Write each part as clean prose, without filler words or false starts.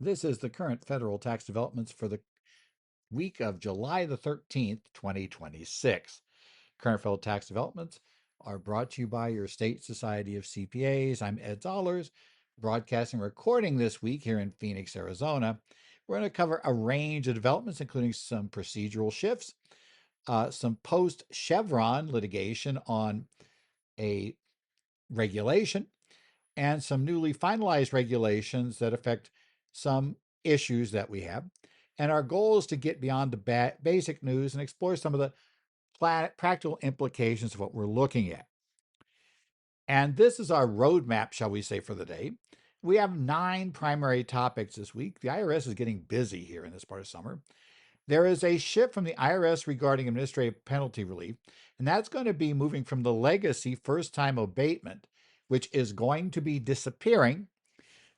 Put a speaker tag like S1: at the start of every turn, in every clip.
S1: This is the current federal tax developments for the week of July the 13th, 2026. Current federal tax developments are brought to you by your state society of CPAs. I'm Ed Zollars, broadcasting and recording this week here in Phoenix, Arizona. We're going to cover a range of developments, including some procedural shifts, some post-Chevron litigation on a regulation, and some newly finalized regulations that affect some issues that we have. And our goal is to get beyond the basic news and explore some of the practical implications of what we're looking at. And this is our roadmap, shall we say, for the day. We have 9 primary topics this week. The IRS is getting busy here in this part of summer. There is a shift from the IRS regarding administrative penalty relief, and that's going to be moving from the legacy first time abatement, which is going to be disappearing,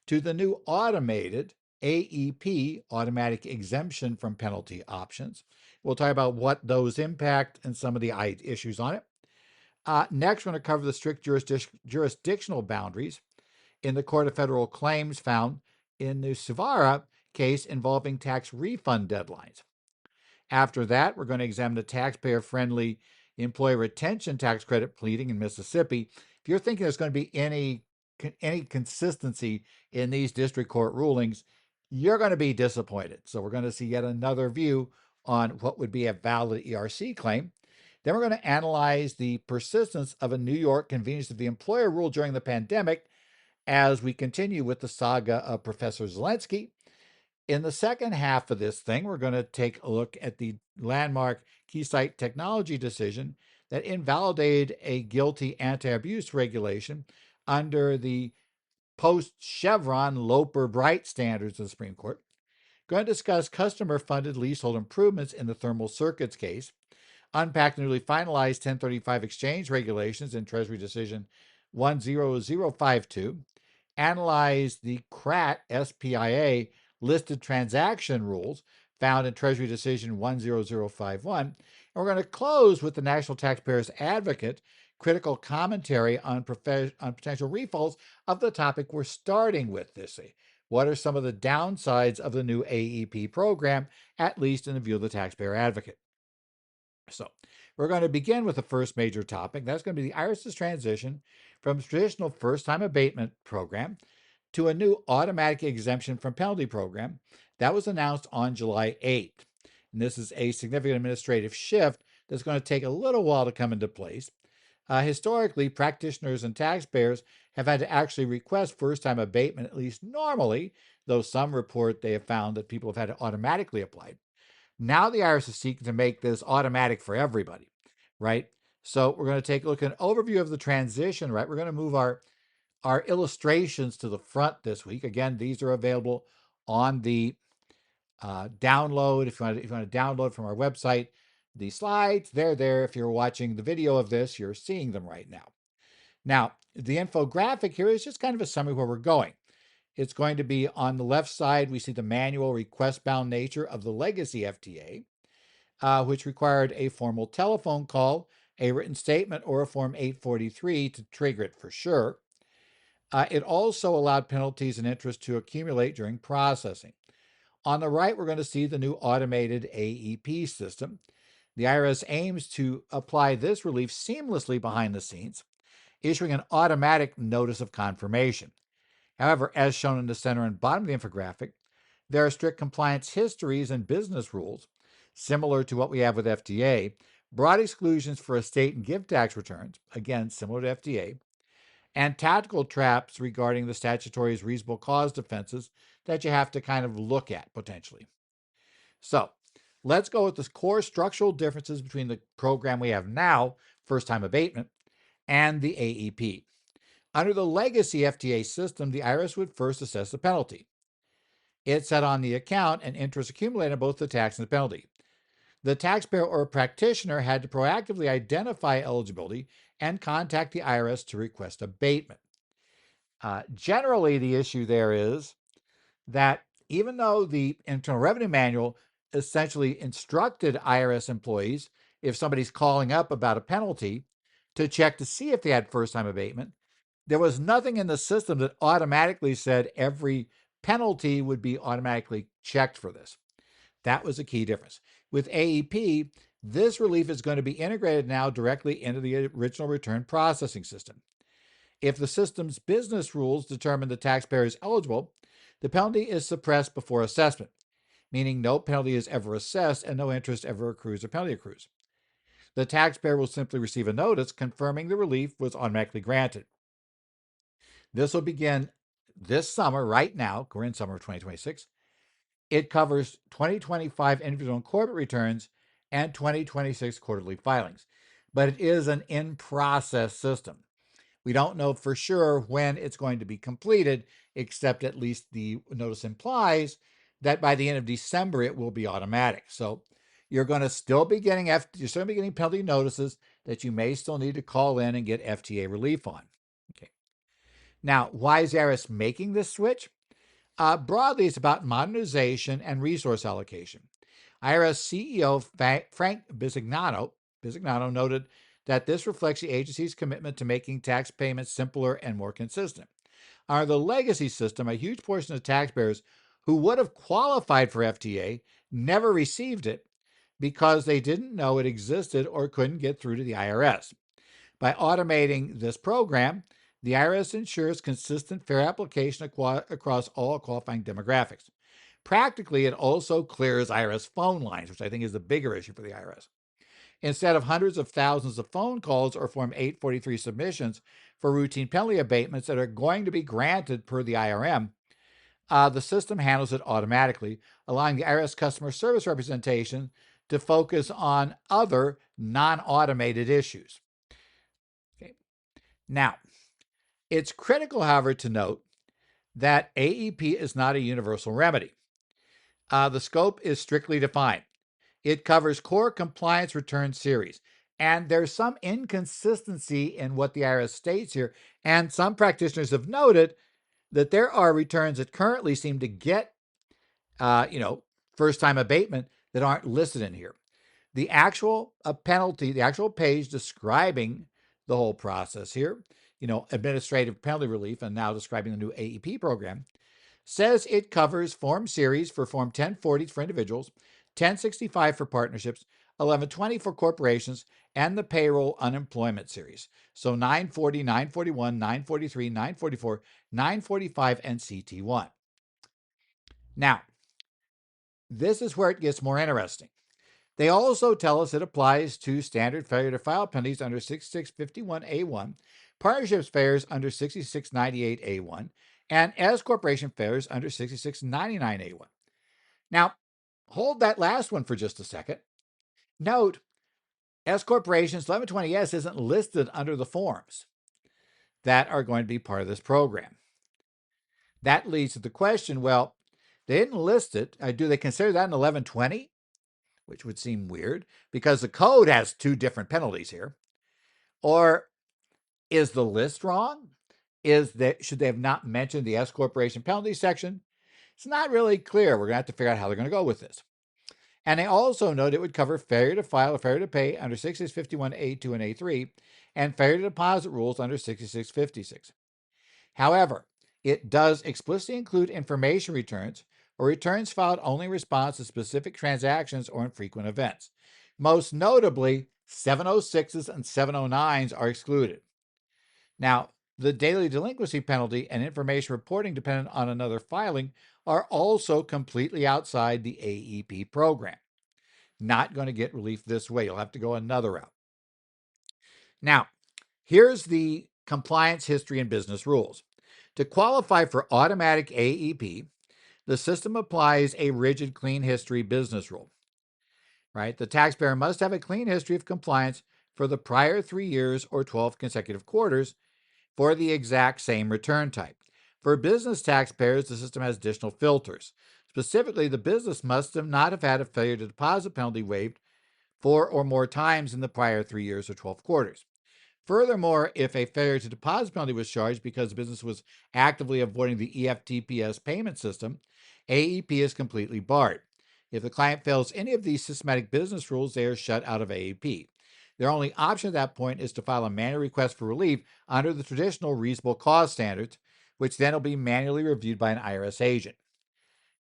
S1: to the new automated AEP, automatic exemption from penalty options. We'll talk about what those impact and some of the issues on it. Next, we're going to cover the strict jurisdictional boundaries in the Court of Federal Claims found in the Savara case involving tax refund deadlines. After that, we're going to examine the taxpayer-friendly employee retention tax credit pleading in Mississippi. If you're thinking there's going to be any consistency in these district court rulings, you're going to be disappointed. So we're going to see yet another view on what would be a valid ERC claim. Then we're going to analyze the persistence of a New York convenience of the employer rule during the pandemic as we continue with the saga of Professor Zelensky. In the second half of this thing, we're going to take a look at the landmark Keysight Technology decision that invalidated a guilty anti-abuse regulation under the post-Chevron Loper-Bright standards of the Supreme Court. Going to discuss customer-funded leasehold improvements in the thermal circuits case, unpack the newly finalized 1035 exchange regulations in Treasury decision 10052, analyze the CRAT SPIA listed transaction rules found in Treasury decision 10051, and we're going to close with the National Taxpayers Advocate critical commentary on potential refunds of the topic we're starting with this. What are some of the downsides of the new AEP program, at least in the view of the Taxpayer Advocate? So we're going to begin with the first major topic. That's going to be the IRS's transition from traditional first-time abatement program to a new automatic exemption from penalty program that was announced on July 8th. And this is a significant administrative shift that's going to take a little while to come into place. Historically, practitioners and taxpayers have had to actually request first-time abatement, at least normally, though some report they have found that people have had to automatically apply. Now the IRS is seeking to make this automatic for everybody, right? So we're going to take a look at an overview of the transition, right? We're going to move our illustrations to the front this week. Again, these are available on the download. If you want to download from our website, the slides, they're there. If you're watching the video of this, you're seeing them right now. Now, the infographic here is just kind of a summary of where we're going. It's going to be on the left side, we see the manual request-bound nature of the legacy FTA, which required a formal telephone call, a written statement, or a Form 843 to trigger it for sure. It also allowed penalties and interest to accumulate during processing. On the right, we're going to see the new automated AEP system. The IRS aims to apply this relief seamlessly behind the scenes, issuing an automatic notice of confirmation. However, as shown in the center and bottom of the infographic, there are strict compliance histories and business rules, similar to what we have with FTA, broad exclusions for estate and gift tax returns, again, similar to FTA, and tactical traps regarding the statutory's reasonable cause defenses that you have to kind of look at potentially. So let's go with the core structural differences between the program we have now, first time abatement, and the AEP. Under the legacy FTA system, the IRS would first assess the penalty. It set on the account and interest accumulated on both the tax and the penalty. The taxpayer or practitioner had to proactively identify eligibility and contact the IRS to request abatement. Generally, the issue there is that even though the Internal Revenue Manual essentially instructed IRS employees, if somebody's calling up about a penalty, to check to see if they had first-time abatement, there was nothing in the system that automatically said every penalty would be automatically checked for this. That was a key difference. With AEP, this relief is going to be integrated now directly into the original return processing system. If the system's business rules determine the taxpayer is eligible, the penalty is suppressed before assessment, meaning no penalty is ever assessed and no interest ever accrues or penalty accrues. The taxpayer will simply receive a notice confirming the relief was automatically granted. This will begin this summer, right now. We're in summer of 2026. It covers 2025 individual and corporate returns and 2026 quarterly filings, but it is an in-process system. We don't know for sure when it's going to be completed, except at least the notice implies that by the end of December, it will be automatic. So you're going to still be getting penalty notices that you may still need to call in and get FTA relief on. Okay. Now, why is the IRS making this switch? Broadly, it's about modernization and resource allocation. IRS CEO Frank Bisignano noted that this reflects the agency's commitment to making tax payments simpler and more consistent. Under the legacy system, a huge portion of taxpayers who would have qualified for FTA never received it because they didn't know it existed or couldn't get through to the IRS. By automating this program, the IRS ensures consistent, fair application across all qualifying demographics. Practically, it also clears IRS phone lines, which I think is the bigger issue for the IRS. Instead of hundreds of thousands of phone calls or Form 843 submissions for routine penalty abatements that are going to be granted per the IRM, the system handles it automatically, allowing the IRS customer service representation to focus on other non-automated issues. Okay. Now, it's critical, however, to note that AEP is not a universal remedy. The scope is strictly defined. It covers core compliance return series. And there's some inconsistency in what the IRS states here. And some practitioners have noted that there are returns that currently seem to get, first-time abatement that aren't listed in here. The actual penalty, the actual page describing the whole process here, administrative penalty relief, and now describing the new AEP program, says it covers form series for Form 1040 for individuals, 1065 for partnerships, 1120 for corporations, and the payroll unemployment series. So 940, 941, 943, 944, 945, and CT1. Now, this is where it gets more interesting. They also tell us it applies to standard failure to file penalties under 6651A1, partnerships failures under 6698A1, and S corporation failures under 6699A1. Now, hold that last one for just a second. Note, S corporations 1120S isn't listed under the forms that are going to be part of this program. That leads to the question, well, they didn't list it. Do they consider that in 1120? Which would seem weird because the code has two different penalties here. Or is the list wrong? Should they have not mentioned the S corporation penalty section? It's not really clear. We're going to have to figure out how they're going to go with this. And they also note it would cover failure to file or failure to pay under 6651A2 and A3 and failure to deposit rules under 6656. However, it does explicitly include information returns or returns filed only in response to specific transactions or infrequent events. Most notably, 706s and 709s are excluded. Now, the daily delinquency penalty and information reporting dependent on another filing are also completely outside the AEP program. Not going to get relief this way. You'll have to go another route. Now, here's the compliance history and business rules. To qualify for automatic AEP, the system applies a rigid clean history business rule, right? The taxpayer must have a clean history of compliance for the prior 3 years or 12 consecutive quarters for the exact same return type. For business taxpayers, the system has additional filters. Specifically, the business must not have had a failure to deposit penalty waived 4 or more times in the prior 3 years or 12 quarters. Furthermore, if a failure to deposit penalty was charged because the business was actively avoiding the EFTPS payment system, AEP is completely barred. If the client fails any of these systematic business rules, they are shut out of AEP. Their only option at that point is to file a manual request for relief under the traditional reasonable cause standards, which then will be manually reviewed by an IRS agent.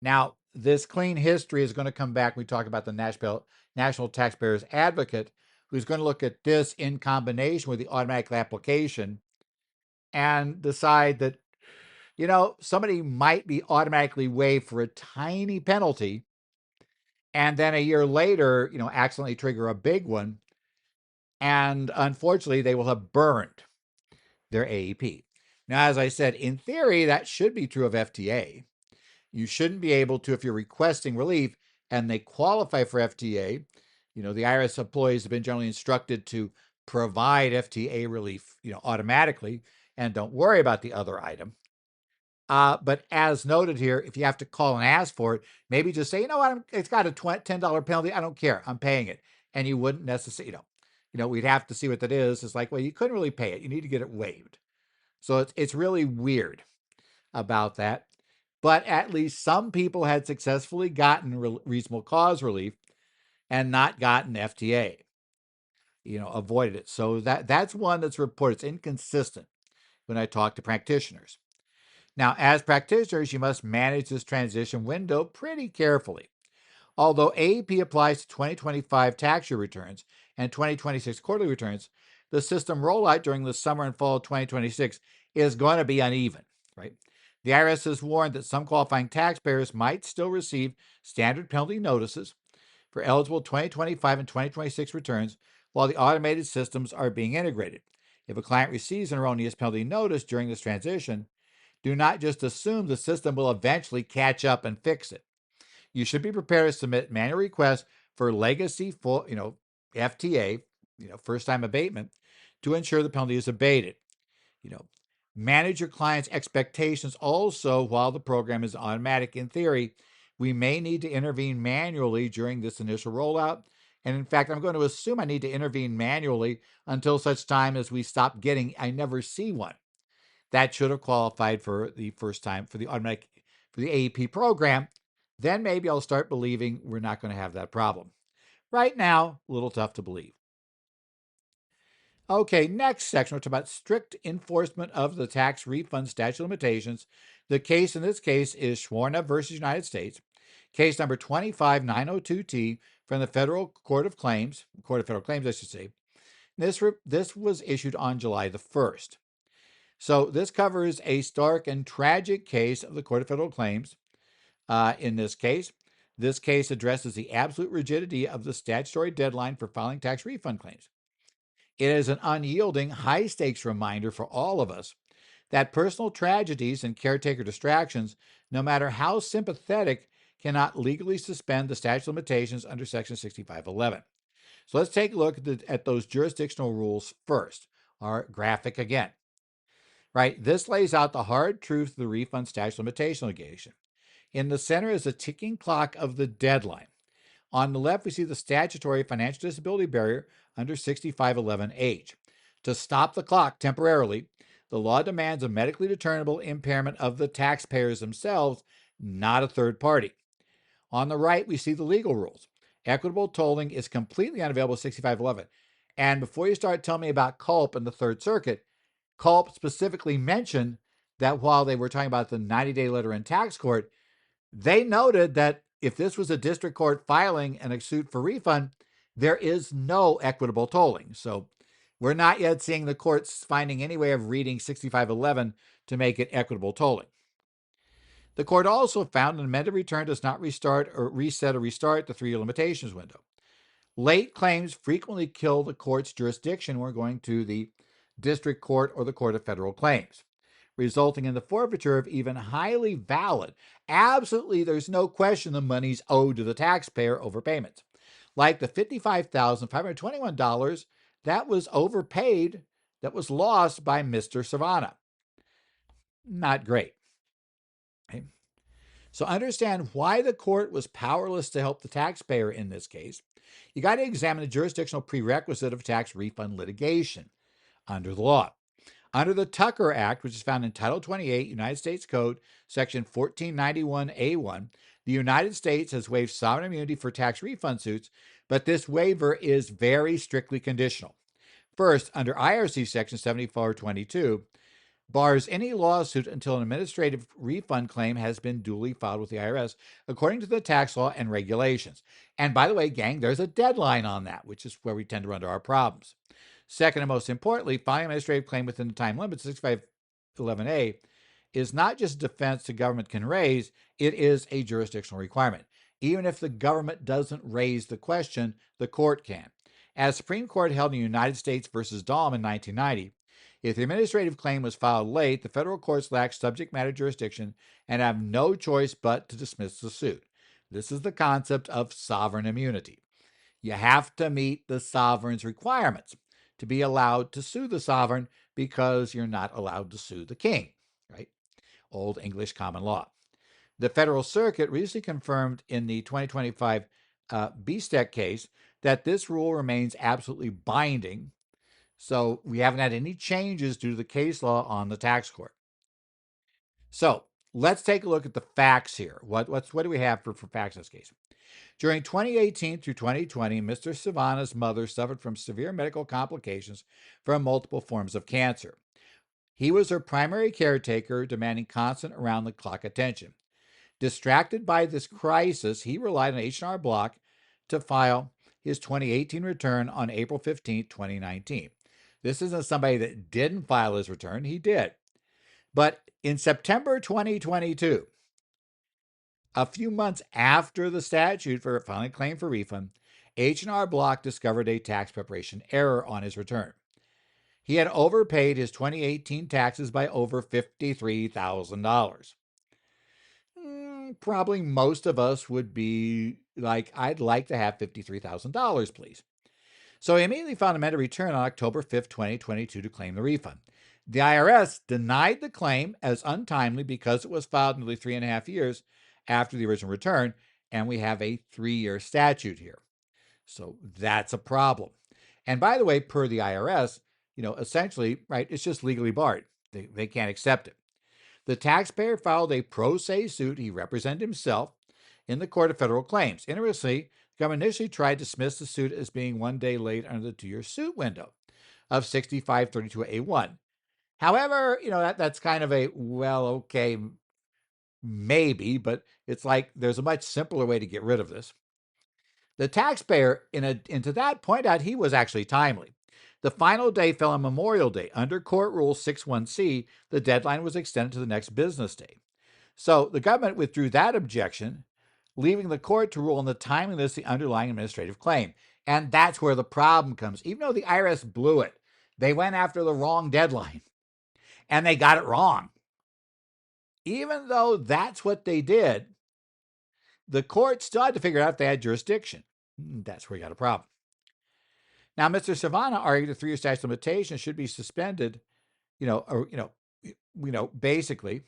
S1: Now, this clean history is going to come back. We talk about the National Taxpayers Advocate, who's going to look at this in combination with the automatic application and decide that, somebody might be automatically waived for a tiny penalty, and then a year later, accidentally trigger a big one. And unfortunately, they will have burned their AEP. Now, as I said, in theory, that should be true of FTA. You shouldn't be able to, if you're requesting relief and they qualify for FTA, the IRS employees have been generally instructed to provide FTA relief, automatically, and don't worry about the other item. But as noted here, if you have to call and ask for it, maybe just say, what, it's got a $10 penalty. I don't care. I'm paying it. And you wouldn't necessarily, we'd have to see what that is. It's like, well, you couldn't really pay it. You need to get it waived. So it's really weird about that. But at least some people had successfully gotten reasonable cause relief and not gotten FTA, avoided it. So that's one that's reported. It's inconsistent when I talk to practitioners. Now, as practitioners, you must manage this transition window pretty carefully. Although AEP applies to 2025 tax year returns and 2026 quarterly returns, the system rollout during the summer and fall of 2026 is going to be uneven, right? The IRS has warned that some qualifying taxpayers might still receive standard penalty notices for eligible 2025 and 2026 returns while the automated systems are being integrated. If a client receives an erroneous penalty notice during this transition, do not just assume the system will eventually catch up and fix it. You should be prepared to submit manual requests for legacy full, FTA, first time abatement, to ensure the penalty is abated. Manage your client's expectations also while the program is automatic. In theory, we may need to intervene manually during this initial rollout. And in fact, I'm going to assume I need to intervene manually until such time as we stop getting I never see one. That should have qualified for the first time for the AEP program. Then maybe I'll start believing we're not going to have that problem. Right now, a little tough to believe. Okay, next section, we're talking about strict enforcement of the tax refund statute of limitations. The case in this case is Schwarna versus United States, case number 25902T from the Federal Court of Claims, Court of Federal Claims, I should say. This was issued on July the 1st. So this covers a stark and tragic case of the Court of Federal Claims. In this case addresses the absolute rigidity of the statutory deadline for filing tax refund claims. It is an unyielding, high-stakes reminder for all of us that personal tragedies and caretaker distractions, no matter how sympathetic, cannot legally suspend the statute of limitations under Section 6511. So let's take a look at those jurisdictional rules first. Our graphic again. Right, this lays out the hard truth of the refund statute of limitation litigation. In the center is a ticking clock of the deadline. On the left, we see the statutory financial disability barrier under 6511H. To stop the clock temporarily, the law demands a medically determinable impairment of the taxpayers themselves, not a third party. On the right, we see the legal rules. Equitable tolling is completely unavailable at 6511. And before you start telling me about Culp and the Third Circuit, Culp specifically mentioned that while they were talking about the 90-day letter in tax court, they noted that if this was a district court filing and a suit for refund, there is no equitable tolling. So we're not yet seeing the courts finding any way of reading 6511 to make it equitable tolling. The court also found an amended return does not reset or restart the 3-year limitations window. Late claims frequently kill the court's jurisdiction when we're going to the district court or the Court of Federal Claims, resulting in the forfeiture of even highly valid, absolutely, there's no question the money's owed to the taxpayer overpayments. Like the $55,521 that was overpaid, that was lost by Mr. Savannah. Not great. Okay. So understand why the court was powerless to help the taxpayer in this case. You got to examine the jurisdictional prerequisite of tax refund litigation under the law. Under the Tucker Act, which is found in Title 28, United States Code, Section 1491A1, the United States has waived sovereign immunity for tax refund suits, but this waiver is very strictly conditional. First, under IRC Section 7422, bars any lawsuit until an administrative refund claim has been duly filed with the IRS, according to the tax law and regulations. And by the way, gang, there's a deadline on that, which is where we tend to run into our problems. Second, and most importantly, filing an administrative claim within the time limit, 6511A, is not just a defense the government can raise, it is a jurisdictional requirement. Even if the government doesn't raise the question, the court can. As Supreme Court held in United States versus Dahm in 1990, if the administrative claim was filed late, the federal courts lack subject matter jurisdiction and have no choice but to dismiss the suit. This is the concept of sovereign immunity. You have to meet the sovereign's requirements to be allowed to sue the sovereign, because you're not allowed to sue the king, right? Old English common law. The Federal Circuit recently confirmed in the 2025 BSTEC case that this rule remains absolutely binding. So we haven't had any changes due to the case law on the tax court. So let's take a look at the facts here. What do we have for facts in this case? During 2018 through 2020, Mr. Savannah's mother suffered from severe medical complications from multiple forms of cancer. He was her primary caretaker, demanding constant around-the-clock attention. Distracted by this crisis, he relied on H&R Block to file his 2018 return on April 15, 2019. This isn't somebody that didn't file his return. He did. But in September 2022, a few months after the statute for filing a claim for refund, H&R Block discovered a tax preparation error on his return. He had overpaid his 2018 taxes by over $53,000. Probably most of us would be like, I'd like to have $53,000, please. So he immediately filed an amended return on October 5th, 2022 to claim the refund. The IRS denied the claim as untimely because it was filed nearly 3.5 years after the original return, and we have a 3-year statute here. So that's a problem. And by the way, per the IRS, essentially, right, it's just legally barred. They can't accept it. The taxpayer filed a pro se suit. He represented himself in the Court of Federal Claims. Interestingly, the government initially tried to dismiss the suit as being 1 day late under the 2-year suit window of 6532A1. However, that's kind of a, well, okay, maybe, but it's like there's a much simpler way to get rid of this. The taxpayer, into that, pointed out he was actually timely. The final day fell on Memorial Day. Under Court Rule 61C, the deadline was extended to the next business day. So the government withdrew that objection, leaving the court to rule on the timeliness of the underlying administrative claim. And that's where the problem comes. Even though the IRS blew it, they went after the wrong deadline, and they got it wrong. Even though that's what they did, the court still had to figure out if they had jurisdiction. That's where you got a problem. Now, Mr. Savannah argued the 3-year statute of limitations should be suspended, basically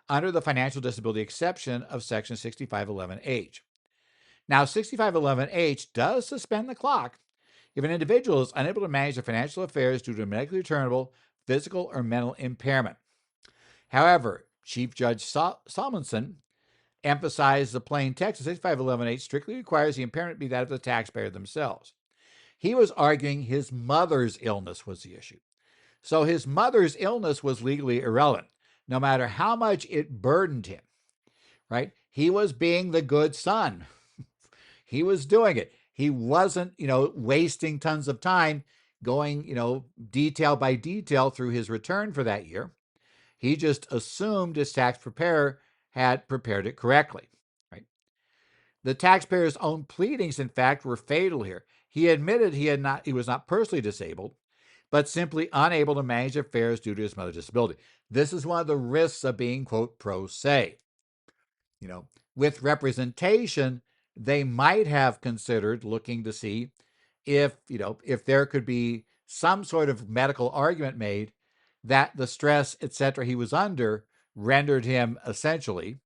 S1: under the financial disability exception of Section 6511H. Now, 6511H does suspend the clock if an individual is unable to manage their financial affairs due to a medically determinable physical or mental impairment. However, Chief Judge Salmonson emphasized the plain text of 6511H strictly requires the impairment be that of the taxpayer themselves. He was arguing his mother's illness was the issue. So his mother's illness was legally irrelevant, no matter how much it burdened him, right? He was being the good son. He was doing it. He wasn't, wasting tons of time going, detail by detail through his return for that year. He just assumed his tax preparer had prepared it correctly, right? The taxpayer's own pleadings, in fact, were fatal here. He admitted he was not personally disabled, but simply unable to manage affairs due to his mother's disability. This is one of the risks of being, quote, pro se. With representation, they might have considered looking to see if there could be some sort of medical argument made that the stress, etc., he was under rendered him essentially,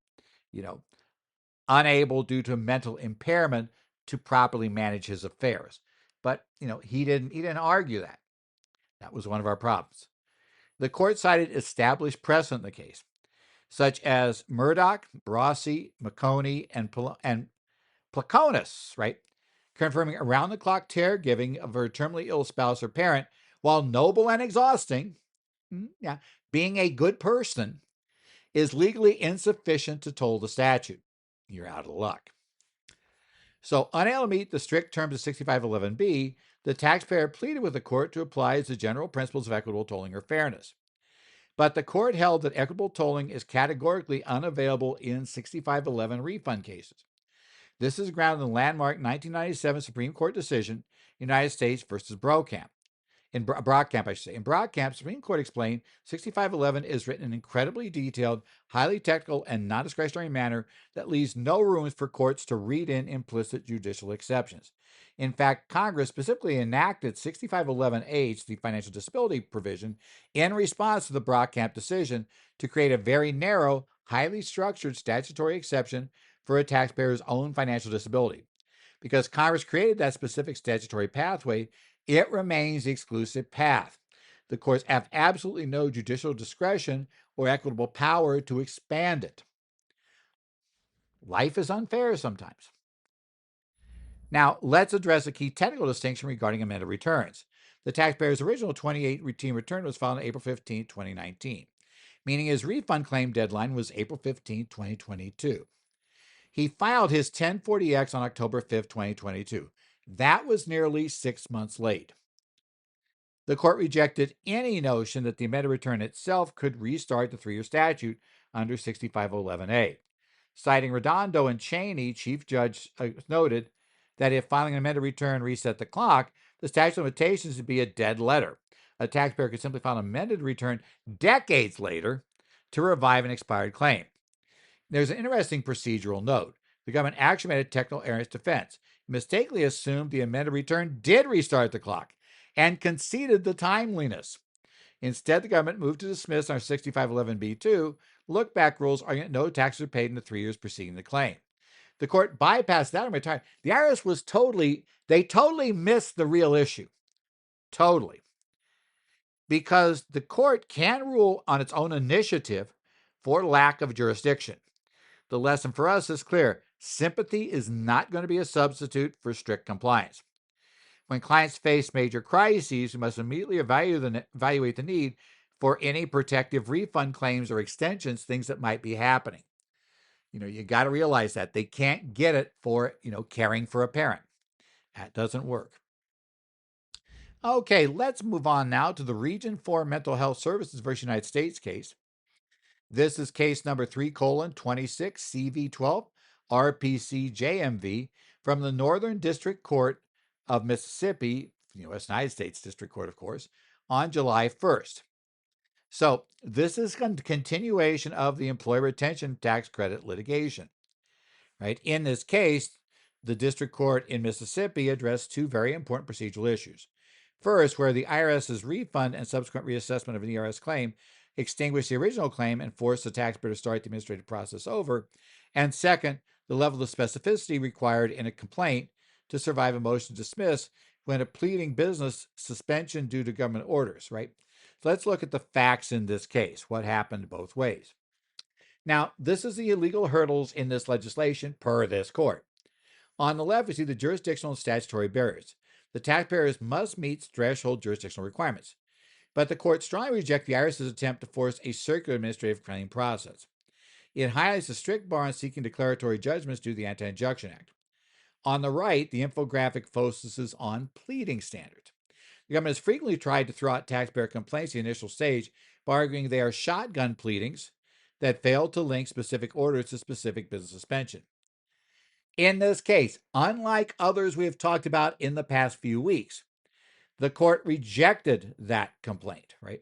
S1: unable due to mental impairment to properly manage his affairs. But, he didn't argue that. That was one of our problems. The court cited established precedent in the case, such as Murdoch, Brossi, McConey, and Placonis, right? Confirming around-the-clock caregiving of her terminally ill spouse or parent, while noble and exhausting, Yeah, being a good person is legally insufficient to toll the statute. You're out of luck. So, unable to meet the strict terms of 6511B, the taxpayer pleaded with the court to apply the general principles of equitable tolling or fairness. But the court held that equitable tolling is categorically unavailable in 6511 refund cases. This is grounded in the landmark 1997 Supreme Court decision, United States versus Brokamp. In Broadcamp, I should say. In Broadcamp, Supreme Court explained 6511 is written in an incredibly detailed, highly technical, and non-discretionary manner that leaves no room for courts to read in implicit judicial exceptions. In fact, Congress specifically enacted 6511H, the financial disability provision, in response to the Broadcamp decision to create a very narrow, highly structured statutory exception for a taxpayer's own financial disability. Because Congress created that specific statutory pathway, it remains the exclusive path. The courts have absolutely no judicial discretion or equitable power to expand it. Life is unfair sometimes. Now, let's address a key technical distinction regarding amended returns. The taxpayer's original 28 routine return was filed on April 15, 2019, meaning his refund claim deadline was April 15, 2022. He filed his 1040X on October 5th, 2022. That was nearly 6 months late. The court rejected any notion that the amended return itself could restart the 3-year statute under 6511A. Citing Redondo and Cheney, Chief Judge noted that if filing an amended return reset the clock, the statute of limitations would be a dead letter. A taxpayer could simply file an amended return decades later to revive an expired claim. There's an interesting procedural note. The government actually made a technical error in its defense. It mistakenly assumed the amended return did restart the clock and conceded the timeliness. Instead, the government moved to dismiss our 6511B2 look-back rules, arguing that no taxes are paid in the 3 years preceding the claim. The court bypassed that and retired. The IRS was they totally missed the real issue. Totally. Because the court can rule on its own initiative for lack of jurisdiction. The lesson for us is clear. Sympathy is not going to be a substitute for strict compliance. When clients face major crises, we must immediately evaluate the need for any protective refund claims or extensions, things that might be happening. You got to realize that they can't get it for, caring for a parent. That doesn't work. Okay, let's move on now to the Region 4 Mental Health Services versus United States case. This is case number 3:26 CV12 RPC JMV from the Northern District Court of Mississippi, United States District Court, of course, on July 1st. So this is a continuation of the employee retention tax credit litigation, right? In this case, the district court in Mississippi addressed two very important procedural issues. First, where the IRS's refund and subsequent reassessment of an ERS claim extinguished the original claim and forced the taxpayer to start the administrative process over. And second, the level of specificity required in a complaint to survive a motion to dismiss when a pleading business suspension due to government orders, right? So let's look at the facts in this case, what happened both ways. Now, this is the illegal hurdles in this legislation per this court. On the left, we see the jurisdictional and statutory barriers. The taxpayers must meet threshold jurisdictional requirements, but the court strongly rejects the IRS's attempt to force a circular administrative claim process. It highlights the strict bar on seeking declaratory judgments due to the Anti-Injunction Act. On the right, the infographic focuses on pleading standards. The government has frequently tried to throw out taxpayer complaints in the initial stage by arguing they are shotgun pleadings that fail to link specific orders to specific business suspension. In this case, unlike others we have talked about in the past few weeks, the court rejected that complaint, right?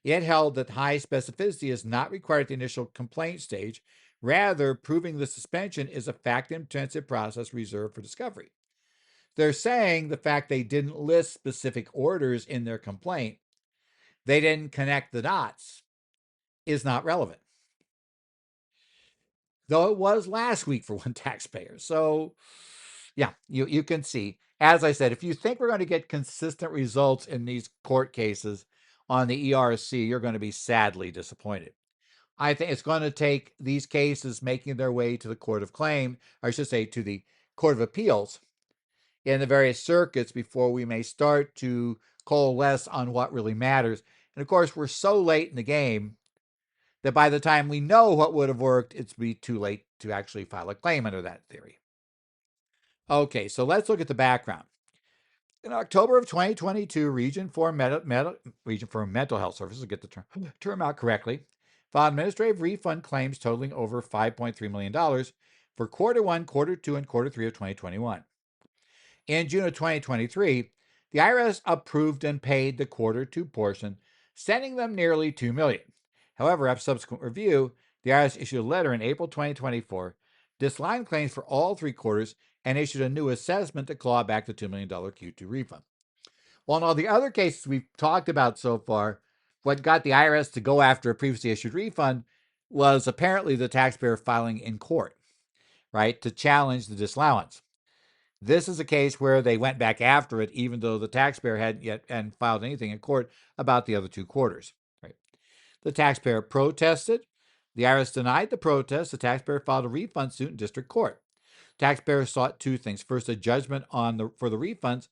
S1: It held that high specificity is not required at the initial complaint stage. Rather, proving the suspension is a fact-intensive process reserved for discovery. They're saying the fact they didn't list specific orders in their complaint, they didn't connect the dots, is not relevant. Though it was last week for one taxpayer. So, yeah, you can see. As I said, if you think we're going to get consistent results in these court cases on the ERC, you're going to be sadly disappointed. I think it's going to take these cases making their way to the Court of Claim, or I should say to the Court of Appeals in the various circuits before we may start to coalesce on what really matters. And of course, we're so late in the game that by the time we know what would have worked, it's be too late to actually file a claim under that theory. Okay, so let's look at the background. In October of 2022, Region for Mental Health Services, get the term out correctly, filed administrative refund claims totaling over $5.3 million for quarter 1, quarter 2, and quarter 3 of 2021. In June of 2023, the IRS approved and paid the quarter 2 portion, sending them nearly $2 million. However, after subsequent review, the IRS issued a letter in April 2024, disallowing claims for all 3 quarters, and issued a new assessment to claw back the $2 million Q2 refund. Well, in all the other cases we've talked about so far, what got the IRS to go after a previously issued refund was apparently the taxpayer filing in court, right, to challenge the disallowance. This is a case where they went back after it, even though the taxpayer hadn't yet filed anything in court about the other 2 quarters. Right? The taxpayer protested. The IRS denied the protest. The taxpayer filed a refund suit in district court. Taxpayer sought 2 things. First, a judgment for the refunds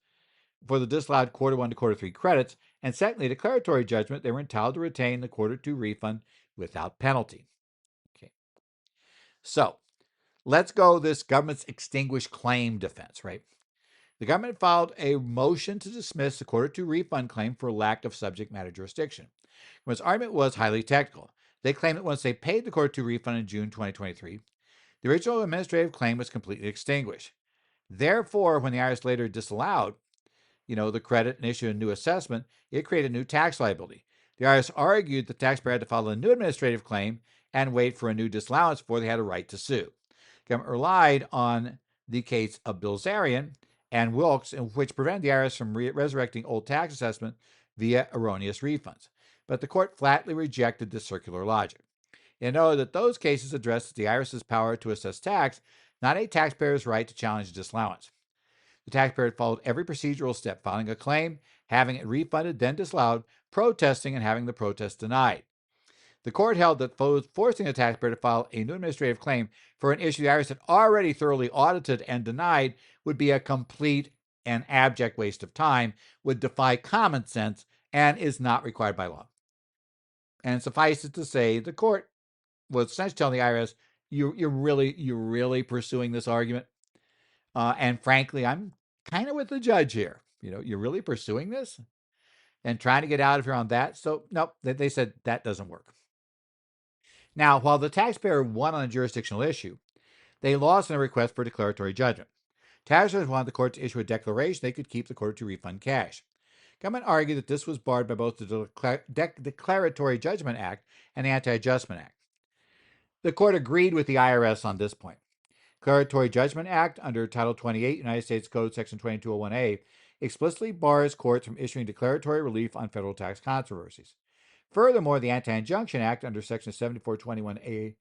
S1: for the disallowed quarter 1 to quarter 3 credits, and secondly, a declaratory judgment they were entitled to retain the quarter 2 refund without penalty. Okay. So let's go this government's extinguished claim defense, right? The government filed a motion to dismiss the quarter 2 refund claim for lack of subject matter jurisdiction. Its argument was highly technical. They claimed that once they paid the quarter 2 refund in June 2023, the original administrative claim was completely extinguished. Therefore, when the IRS later disallowed the credit and issued a new assessment, it created a new tax liability. The IRS argued the taxpayer had to file a new administrative claim and wait for a new disallowance before they had a right to sue. The government relied on the case of Bilzerian and Wilkes, which prevented the IRS from resurrecting old tax assessment via erroneous refunds. But the court flatly rejected this circular logic. It noted that those cases addressed the IRS's power to assess tax, not a taxpayer's right to challenge a disallowance. The taxpayer had followed every procedural step, filing a claim, having it refunded, then disallowed, protesting, and having the protest denied. The court held that forcing the taxpayer to file a new administrative claim for an issue the IRS had already thoroughly audited and denied would be a complete and abject waste of time, would defy common sense, and is not required by law. And suffice it to say, the court was essentially telling the IRS, you're really pursuing this argument. And frankly, I'm kind of with the judge here. You're really pursuing this and trying to get out of here on that. So, nope, they said that doesn't work. Now, while the taxpayer won on a jurisdictional issue, they lost in a request for declaratory judgment. Taxpayers wanted the court to issue a declaration they could keep the quarter 2 refund cash. Government argued that this was barred by both the Declaratory Judgment Act and the Anti-Adjustment Act. The court agreed with the IRS on this point. Declaratory Judgment Act under Title 28 United States Code Section 2201A explicitly bars courts from issuing declaratory relief on federal tax controversies. Furthermore, the Anti-Injunction Act under Section 7421A,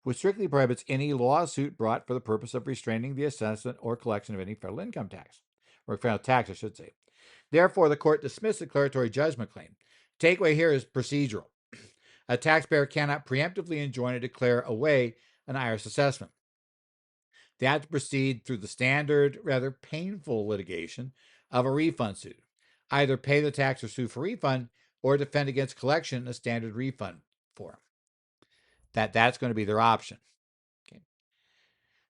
S1: which strictly prohibits any lawsuit brought for the purpose of restraining the assessment or collection of any federal income tax, or federal tax, I should say. Therefore, the court dismissed the declaratory judgment claim. Takeaway here is procedural. A taxpayer cannot preemptively enjoin or declare away an IRS assessment. They have to proceed through the standard, rather painful litigation of a refund suit. Either pay the tax or sue for refund, or defend against collection in a standard refund forum. That's going to be their option. Okay.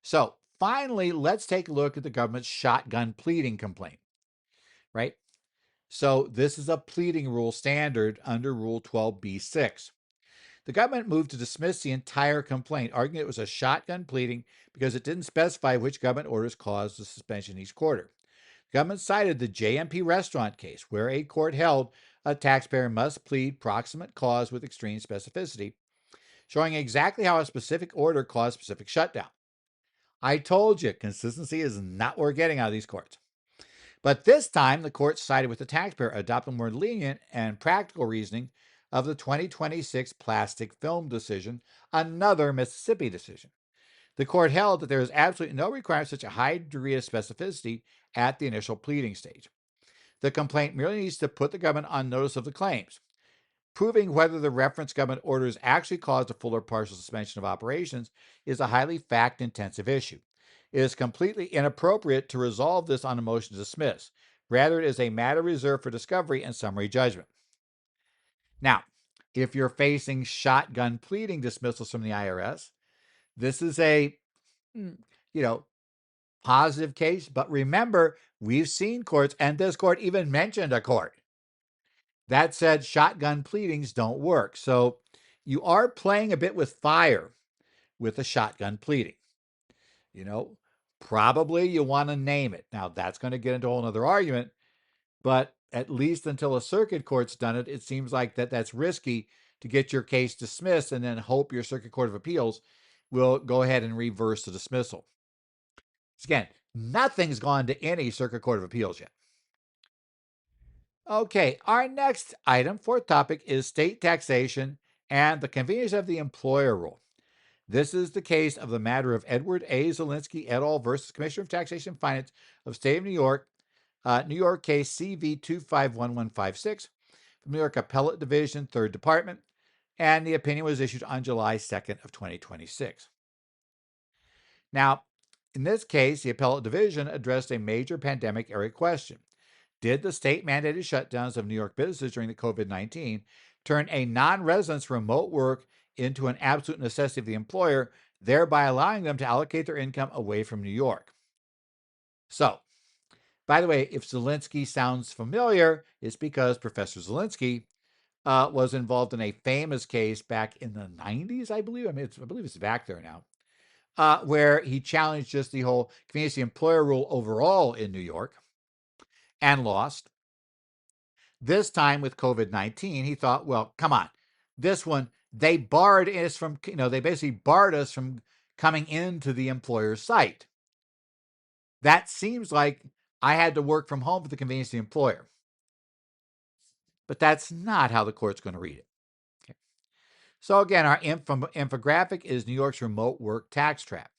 S1: So finally, let's take a look at the government's shotgun pleading complaint. Right? So this is a pleading rule standard under Rule 12b-6. The government moved to dismiss the entire complaint, arguing it was a shotgun pleading because it didn't specify which government orders caused the suspension each quarter. The government cited the JMP restaurant case, where a court held a taxpayer must plead proximate cause with extreme specificity, showing exactly how a specific order caused specific shutdown. I told you, consistency is not what we're getting out of these courts. But this time, the court sided with the taxpayer, adopting more lenient and practical reasoning of the 2026 plastic film decision, another Mississippi decision. The court held that there is absolutely no requirement for such a high degree of specificity at the initial pleading stage. The complaint merely needs to put the government on notice of the claims. Proving whether the referenced government orders actually caused a full or partial suspension of operations is a highly fact-intensive issue. It is completely inappropriate to resolve this on a motion to dismiss. Rather, it is a matter reserved for discovery and summary judgment. Now, if you're facing shotgun pleading dismissals from the IRS, this is a, you know, positive case. But remember, we've seen courts, and this court even mentioned a court that said shotgun pleadings don't work. So you are playing a bit with fire with a shotgun pleading. You know, probably you want to name it. Now, that's going to get into a whole other argument, but at least until a circuit court's done it, it seems like that's risky to get your case dismissed and then hope your circuit court of appeals will go ahead and reverse the dismissal. Again, nothing's gone to any circuit court of appeals yet. Okay, our next item, fourth topic, is state taxation and the convenience of the employer rule. This is the case of the matter of Edward A. Zielinski et al. Versus Commissioner of Taxation and Finance of State of New York, New York case CV 251156, from New York Appellate Division, 3rd Department, and the opinion was issued on July 2nd of 2026. Now, in this case, the Appellate Division addressed a major pandemic era question. Did the state-mandated shutdowns of New York businesses during the COVID-19 turn a non-resident's remote work into an absolute necessity of the employer, thereby allowing them to allocate their income away from New York? So, by the way, if Zielinski sounds familiar, it's because Professor Zielinski was involved in a famous case back in the 90s, I believe. I believe it's back there now, where he challenged just the whole convenience of the employer rule overall in New York and lost. This time with COVID-19, he thought, well, come on, this one, they barred us from, they basically barred us from coming into the employer's site. That seems like I had to work from home for the convenience of the employer. But that's not how the court's going to read it. Okay. So again, our infographic is New York's remote work tax trap.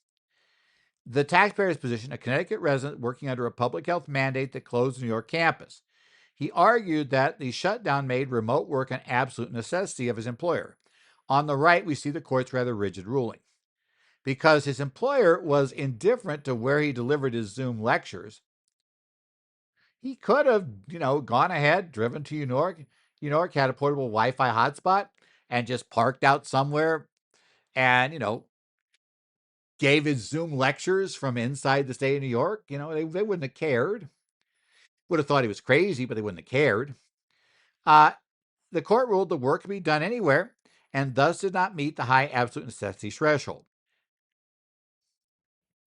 S1: The taxpayer's position, a Connecticut resident working under a public health mandate that closed the New York campus. He argued that the shutdown made remote work an absolute necessity of his employer. On the right, we see the court's rather rigid ruling. Because his employer was indifferent to where he delivered his Zoom lectures, he could have, gone ahead, driven to New York, had a portable Wi-Fi hotspot, and just parked out somewhere and, gave his Zoom lectures from inside the state of New York. They wouldn't have cared. Would have thought he was crazy, but they wouldn't have cared. The court ruled the work could be done anywhere and thus did not meet the high absolute necessity threshold.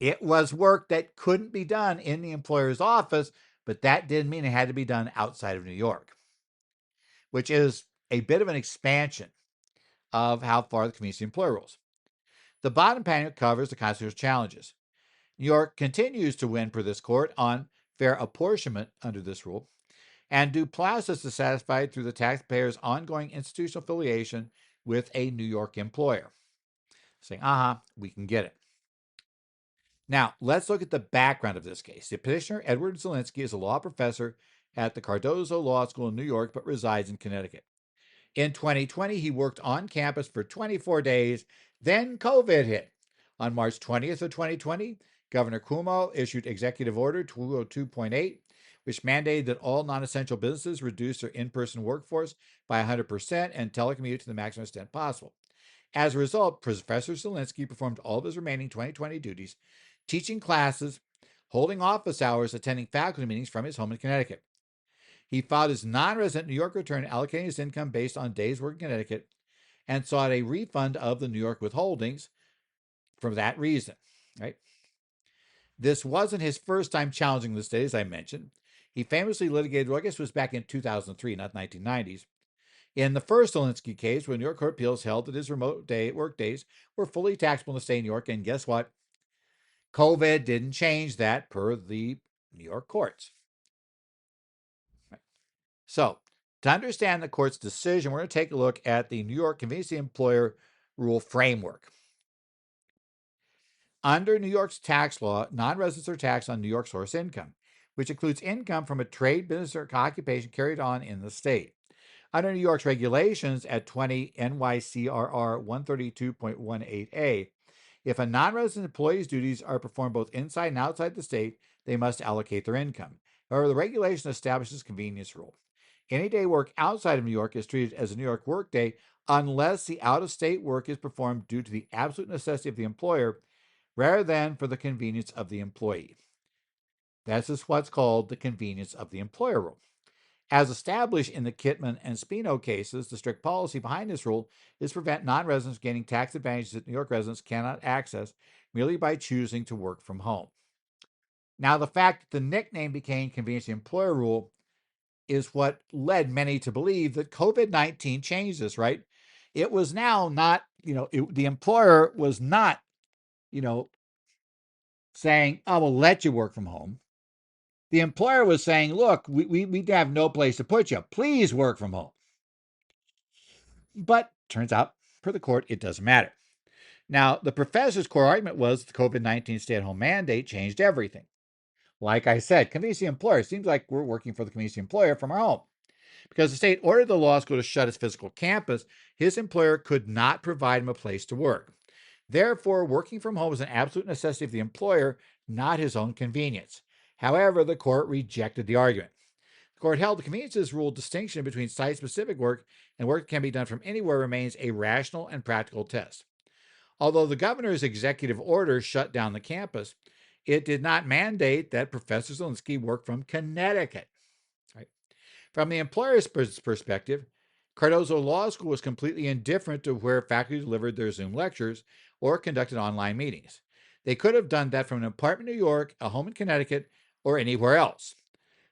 S1: It was work that couldn't be done in the employer's office, but that didn't mean it had to be done outside of New York, which is a bit of an expansion of how far the convenience of the employer rules. The bottom panel covers the constitutional challenges. New York continues to win per this court on fair apportionment under this rule, and due process is satisfied through the taxpayer's ongoing institutional affiliation with a New York employer. Saying, we can get it. Now, let's look at the background of this case. The petitioner, Edward Zielinski, is a law professor at the Cardozo Law School in New York, but resides in Connecticut. In 2020, he worked on campus for 24 days, then COVID hit. On March 20th of 2020, Governor Cuomo issued Executive Order 202.8, which mandated that all non-essential businesses reduce their in-person workforce by 100% and telecommute to the maximum extent possible. As a result, Professor Zielinski performed all of his remaining 2020 duties, teaching classes, holding office hours, attending faculty meetings from his home in Connecticut. He filed his non-resident New York return allocating his income based on days worked in Connecticut and sought a refund of the New York withholdings for that reason. Right? This wasn't his first time challenging the state, as I mentioned. He famously litigated, I guess it was back in 2003, not 1990s, in the first Zielinski case, when New York Court of Appeals held that his remote work days were fully taxable in the state of New York. And guess what? COVID didn't change that per the New York courts. So, to understand the court's decision, we're going to take a look at the New York Convenience of the Employer Rule framework. Under New York's tax law, non-residents are taxed on New York source income, which includes income from a trade, business, or occupation carried on in the state. Under New York's regulations at 20 NYCRR 132.18a, if a non-resident employee's duties are performed both inside and outside the state, they must allocate their income. However, the regulation establishes a convenience rule. Any day work outside of New York is treated as a New York workday unless the out-of-state work is performed due to the absolute necessity of the employer rather than for the convenience of the employee. This is what's called the convenience of the employer rule. As established in the Kitman and Spino cases, the strict policy behind this rule is to prevent non-residents gaining tax advantages that New York residents cannot access merely by choosing to work from home. Now, the fact that the nickname became convenience of the employer rule is what led many to believe that COVID-19 changed this, right? It was now not, the employer was not, saying, oh, we'll let you work from home. The employer was saying, look, we have no place to put you. Please work from home. But turns out, per the court, it doesn't matter. Now, the professor's core argument was the COVID-19 stay-at-home mandate changed everything. Like I said, convenience of the employer. Seems like we're working for the convenience of the employer from our home. Because the state ordered the law school to shut its physical campus, his employer could not provide him a place to work. Therefore, working from home is an absolute necessity of the employer, not his own convenience. However, the court rejected the argument. The court held the conveniences rule distinction between site-specific work and work that can be done from anywhere remains a rational and practical test. Although the governor's executive order shut down the campus, it did not mandate that Professor Zielinski work from Connecticut. Right? From the employer's perspective, Cardozo Law School was completely indifferent to where faculty delivered their Zoom lectures or conducted online meetings. They could have done that from an apartment in New York, a home in Connecticut, or anywhere else.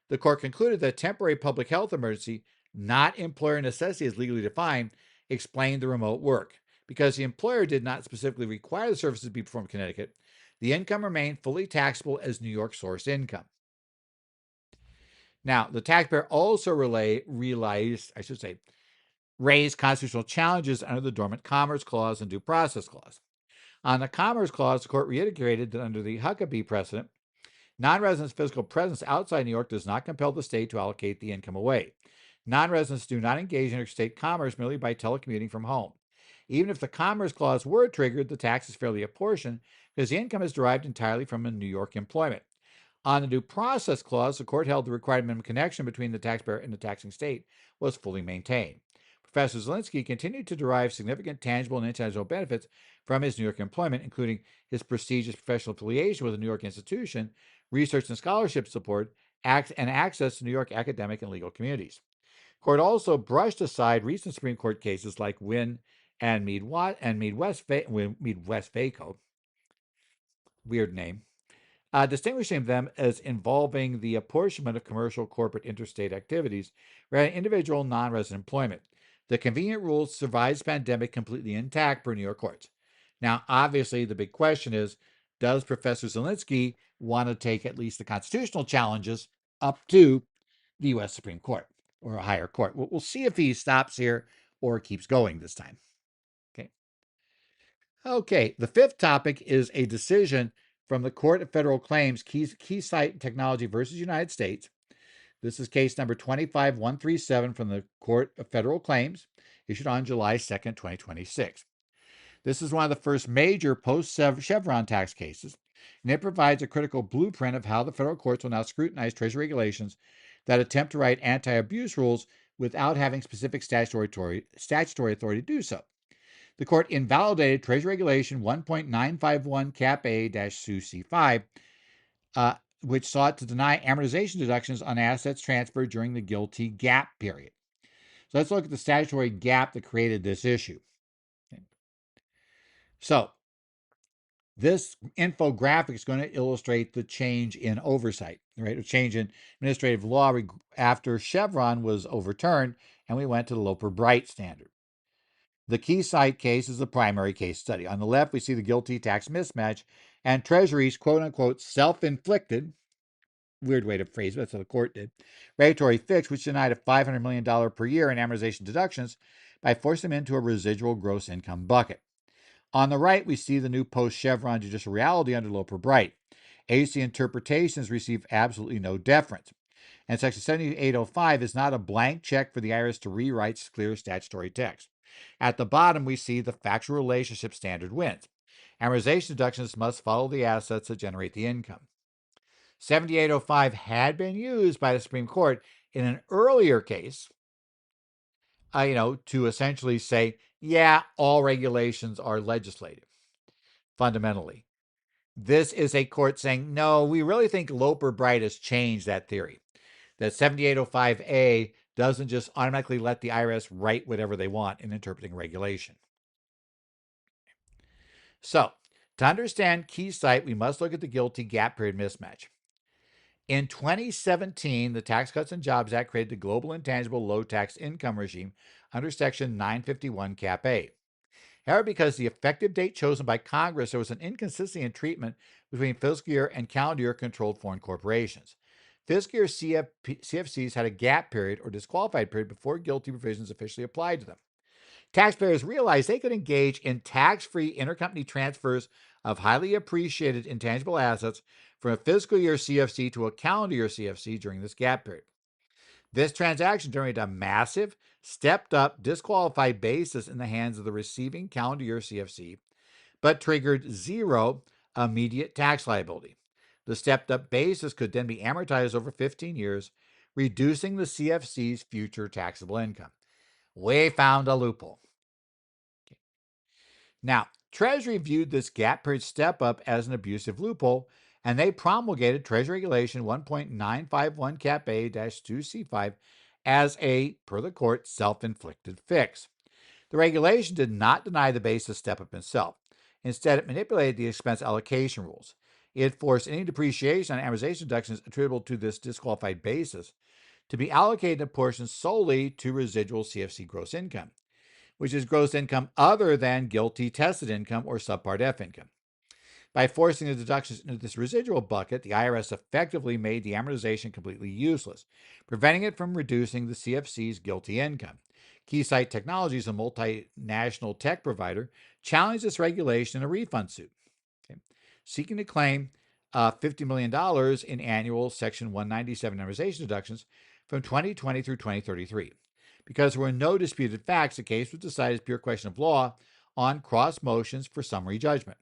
S1: The court concluded that temporary public health emergency, not employer necessity as legally defined, explained the remote work. Because the employer did not specifically require the services to be performed in Connecticut, the income remained fully taxable as New York source income. Now, the taxpayer also raised constitutional challenges under the Dormant Commerce Clause and Due Process Clause. On the Commerce Clause, the court reiterated that under the Huckabee precedent, non-residents' physical presence outside New York does not compel the state to allocate the income away. Non-residents do not engage in interstate commerce merely by telecommuting from home. Even if the Commerce Clause were triggered, the tax is fairly apportioned because the income is derived entirely from a New York employment. On the Due Process Clause, the court held the required minimum connection between the taxpayer and the taxing state was fully maintained. Professor Zielinski continued to derive significant tangible and intangible benefits from his New York employment, including his prestigious professional affiliation with a New York institution, research and scholarship support, and access to New York academic and legal communities. The court also brushed aside recent Supreme Court cases like Wynn and Mead West Vaco, weird name, distinguishing them as involving the apportionment of commercial, corporate, interstate activities rather than individual non-resident employment. The convenient rule survives the pandemic completely intact per New York courts. Now, obviously, the big question is, does Professor Zielinski want to take at least the constitutional challenges up to the U.S. Supreme Court or a higher court? We'll see if he stops here or keeps going this time. Okay, the fifth topic is a decision from the Court of Federal Claims, Keysight Technology versus United States. This is case number 25137 from the Court of Federal Claims, issued on July 2nd, 2026. This is one of the first major post-Chevron tax cases, and it provides a critical blueprint of how the federal courts will now scrutinize Treasury regulations that attempt to write anti-abuse rules without having specific statutory authority to do so. The court invalidated Treasury Regulation 1.951 Cap A-SUC5, which sought to deny amortization deductions on assets transferred during the guilty gap period. So let's look at the statutory gap that created this issue. Okay. So this infographic is going to illustrate the change in oversight, right? A change in administrative law after Chevron was overturned and we went to the Loper-Bright standard. The Keysight case is the primary case study. On the left, we see the guilty tax mismatch and Treasury's quote-unquote self-inflicted, weird way to phrase it, that's what the court did, regulatory fix, which denied a $500 million per year in amortization deductions by forcing them into a residual gross income bucket. On the right, we see the new post-Chevron judicial reality under Loper-Bright. agency interpretations receive absolutely no deference. And Section 7805 is not a blank check for the IRS to rewrite clear statutory text. At the bottom, we see the factual relationship standard wins. Amortization deductions must follow the assets that generate the income. 7805 had been used by the Supreme Court in an earlier case, to essentially say, yeah, all regulations are legislative, fundamentally. This is a court saying, no, we really think Loper-Bright has changed that theory, that 7805A doesn't just automatically let the IRS write whatever they want in interpreting regulation. So, to understand Keysight, we must look at the guilty gap period mismatch. In 2017, the Tax Cuts and Jobs Act created the Global Intangible Low Tax Income Regime under Section 951 Cap A. However, because the effective date chosen by Congress, there was an inconsistency in treatment between fiscal year and calendar year controlled foreign corporations. Fiscal year CFCs had a gap period or disqualified period before guilty provisions officially applied to them. Taxpayers realized they could engage in tax-free intercompany transfers of highly appreciated intangible assets from a fiscal year CFC to a calendar year CFC during this gap period. This transaction generated a massive, stepped-up, disqualified basis in the hands of the receiving calendar year CFC, but triggered zero immediate tax liability. The stepped-up basis could then be amortized over 15 years, reducing the CFC's future taxable income. We found a loophole. Okay. Now, Treasury viewed this gap period step-up as an abusive loophole, and they promulgated Treasury Regulation 1.951 Cap A-2C5 as a, per the court, self-inflicted fix. The regulation did not deny the basis step-up itself. Instead, it manipulated the expense allocation rules. It forced any depreciation and amortization deductions attributable to this disqualified basis to be allocated in portions solely to residual CFC gross income, which is gross income other than guilty tested income or subpart F income. By forcing the deductions into this residual bucket, the IRS effectively made the amortization completely useless, preventing it from reducing the CFC's guilty income. Keysight Technologies, a multinational tech provider, challenged this regulation in a refund suit, seeking to claim $50 million in annual Section 197 amortization deductions from 2020 through 2033. Because there were no disputed facts, the case was decided as pure question of law on cross motions for summary judgment.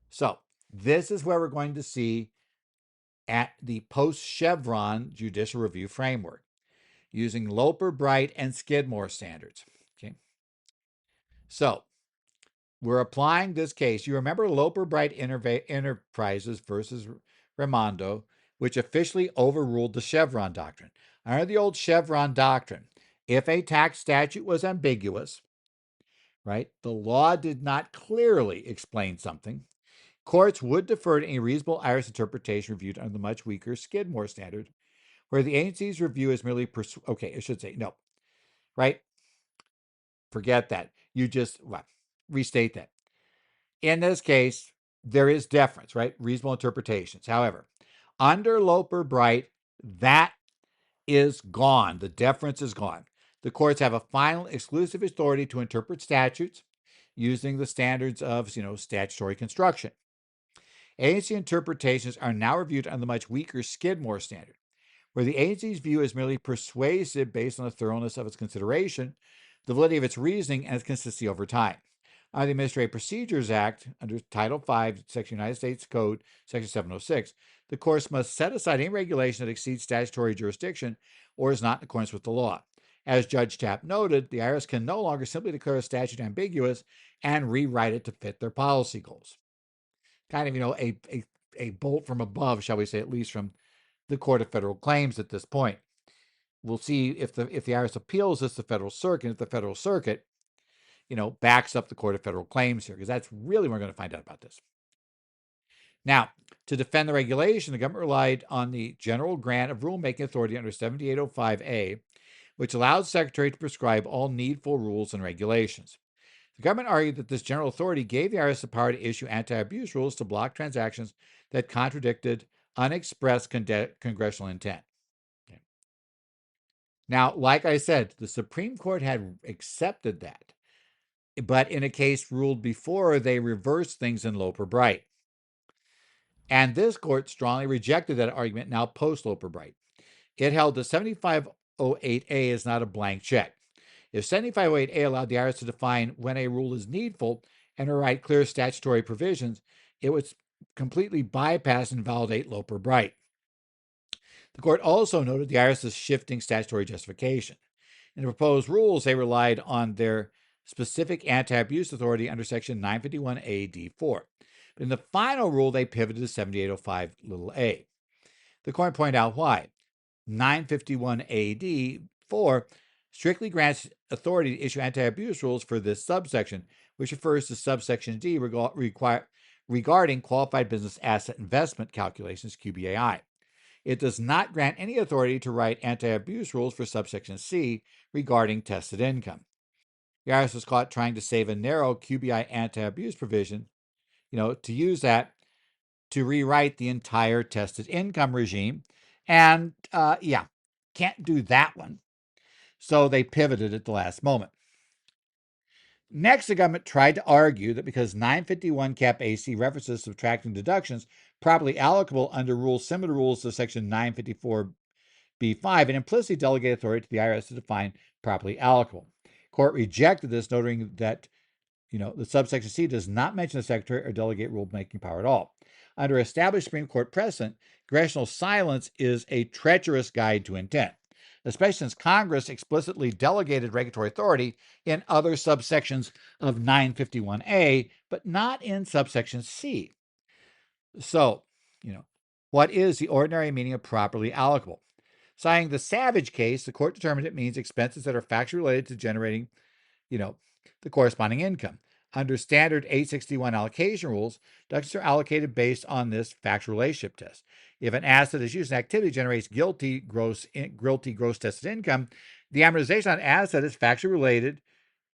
S1: So, this is where we're going to see at the post-Chevron judicial review framework, using Loper, Bright, and Skidmore standards. Okay. So, we're applying this case. You remember Loper, Bright Enterprises versus Raimondo, which officially overruled the Chevron doctrine. Under the old Chevron doctrine, if a tax statute was ambiguous, right, the law did not clearly explain something, courts would defer to any reasonable IRS interpretation reviewed under the much weaker Skidmore standard, where the agency's review is merely right? Forget that. You just restate that. In this case, there is deference, right? Reasonable interpretations. However, under Loper Bright, that is gone. The deference is gone. The courts have a final exclusive authority to interpret statutes using the standards of, statutory construction. Agency interpretations are now reviewed on the much weaker Skidmore standard, where the agency's view is merely persuasive based on the thoroughness of its consideration, the validity of its reasoning, and its consistency over time. Under the Administrative Procedures Act, under Title V, Section United States Code, Section 706, the courts must set aside any regulation that exceeds statutory jurisdiction or is not in accordance with the law. As Judge Tapp noted, the IRS can no longer simply declare a statute ambiguous and rewrite it to fit their policy goals. Kind of, a bolt from above, shall we say, at least from the Court of Federal Claims at this point. We'll see if the IRS appeals this to the Federal Circuit, if the Federal Circuit, backs up the Court of Federal Claims here, because that's really when we're going to find out about this. Now, to defend the regulation, the government relied on the general grant of rulemaking authority under 7805A, which allows the Secretary to prescribe all needful rules and regulations. The government argued that this general authority gave the IRS the power to issue anti-abuse rules to block transactions that contradicted unexpressed congressional intent. Okay. Now, like I said, the Supreme Court had accepted that, but in a case ruled before, they reversed things in Loper Bright. And this court strongly rejected that argument now post Loper Bright. It held that 7508A is not a blank check. If 7508A allowed the IRS to define when a rule is needful and to write clear statutory provisions, it would completely bypass and invalidate Loper Bright. The court also noted the IRS's shifting statutory justification. In the proposed rules, they relied on their specific anti-abuse authority under Section 951A(d)(4). But in the final rule, they pivoted to 7805(a). The court pointed out why. 951A(d)(4) strictly grants authority to issue anti-abuse rules for this subsection, which refers to subsection D regarding qualified business asset investment calculations, QBAI. It does not grant any authority to write anti-abuse rules for subsection C regarding tested income. The IRS was caught trying to save a narrow QBI anti-abuse provision, to use that to rewrite the entire tested income regime. And can't do that one. So they pivoted at the last moment. Next, the government tried to argue that because 951 Cap AC references subtracting deductions properly allocable under rules similar to rules of Section 954B5 and implicitly delegate authority to the IRS to define properly allocable. Court rejected this, noting that the subsection C does not mention the Secretary or delegate rulemaking power at all. Under established Supreme Court precedent, congressional silence is a treacherous guide to intent, especially since Congress explicitly delegated regulatory authority in other subsections of 951A, but not in subsection C. So, what is the ordinary meaning of properly allocable? Citing the Savage case, the court determined it means expenses that are factually related to generating, the corresponding income. Under standard 861 allocation rules, deductions are allocated based on this factual relationship test. If an asset is used in activity generates guilty gross tested income, the amortization on asset is factually related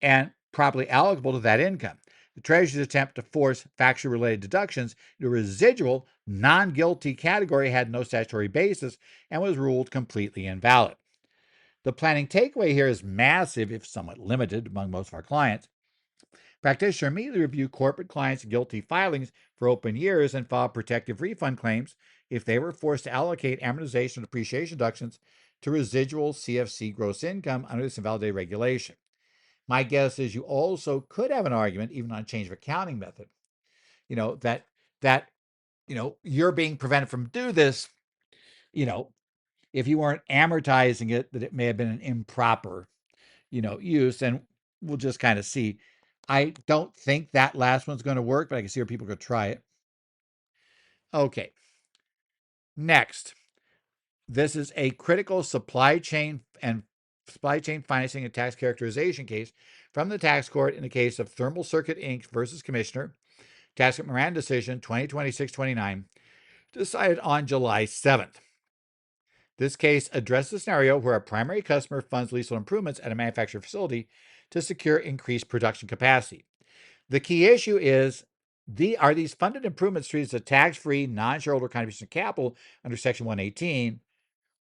S1: and properly allocable to that income. The Treasury's attempt to force factually related deductions into a residual non-guilty category had no statutory basis and was ruled completely invalid. The planning takeaway here is massive, if somewhat limited, among most of our clients. Practitioners immediately review corporate clients' guilty filings for open years and file protective refund claims if they were forced to allocate amortization and depreciation deductions to residual CFC gross income under this invalidated regulation. My guess is you also could have an argument, even on change of accounting method, that you're being prevented from do this, if you weren't amortizing it, that it may have been an improper, use. And we'll just kind of see. I don't think that last one's going to work, but I can see where people could try it. Okay. Next, this is a critical supply chain financing and tax characterization case from the tax court in the case of Thermal Circuit Inc. versus Commissioner, Tax Court Moran decision 2026-29, decided on July 7th. This case addresses a scenario where a primary customer funds leasehold improvements at a manufacturing facility to secure increased production capacity. The key issue is, are these funded improvements treated as a tax-free, non-shareholder contribution to capital under Section 118,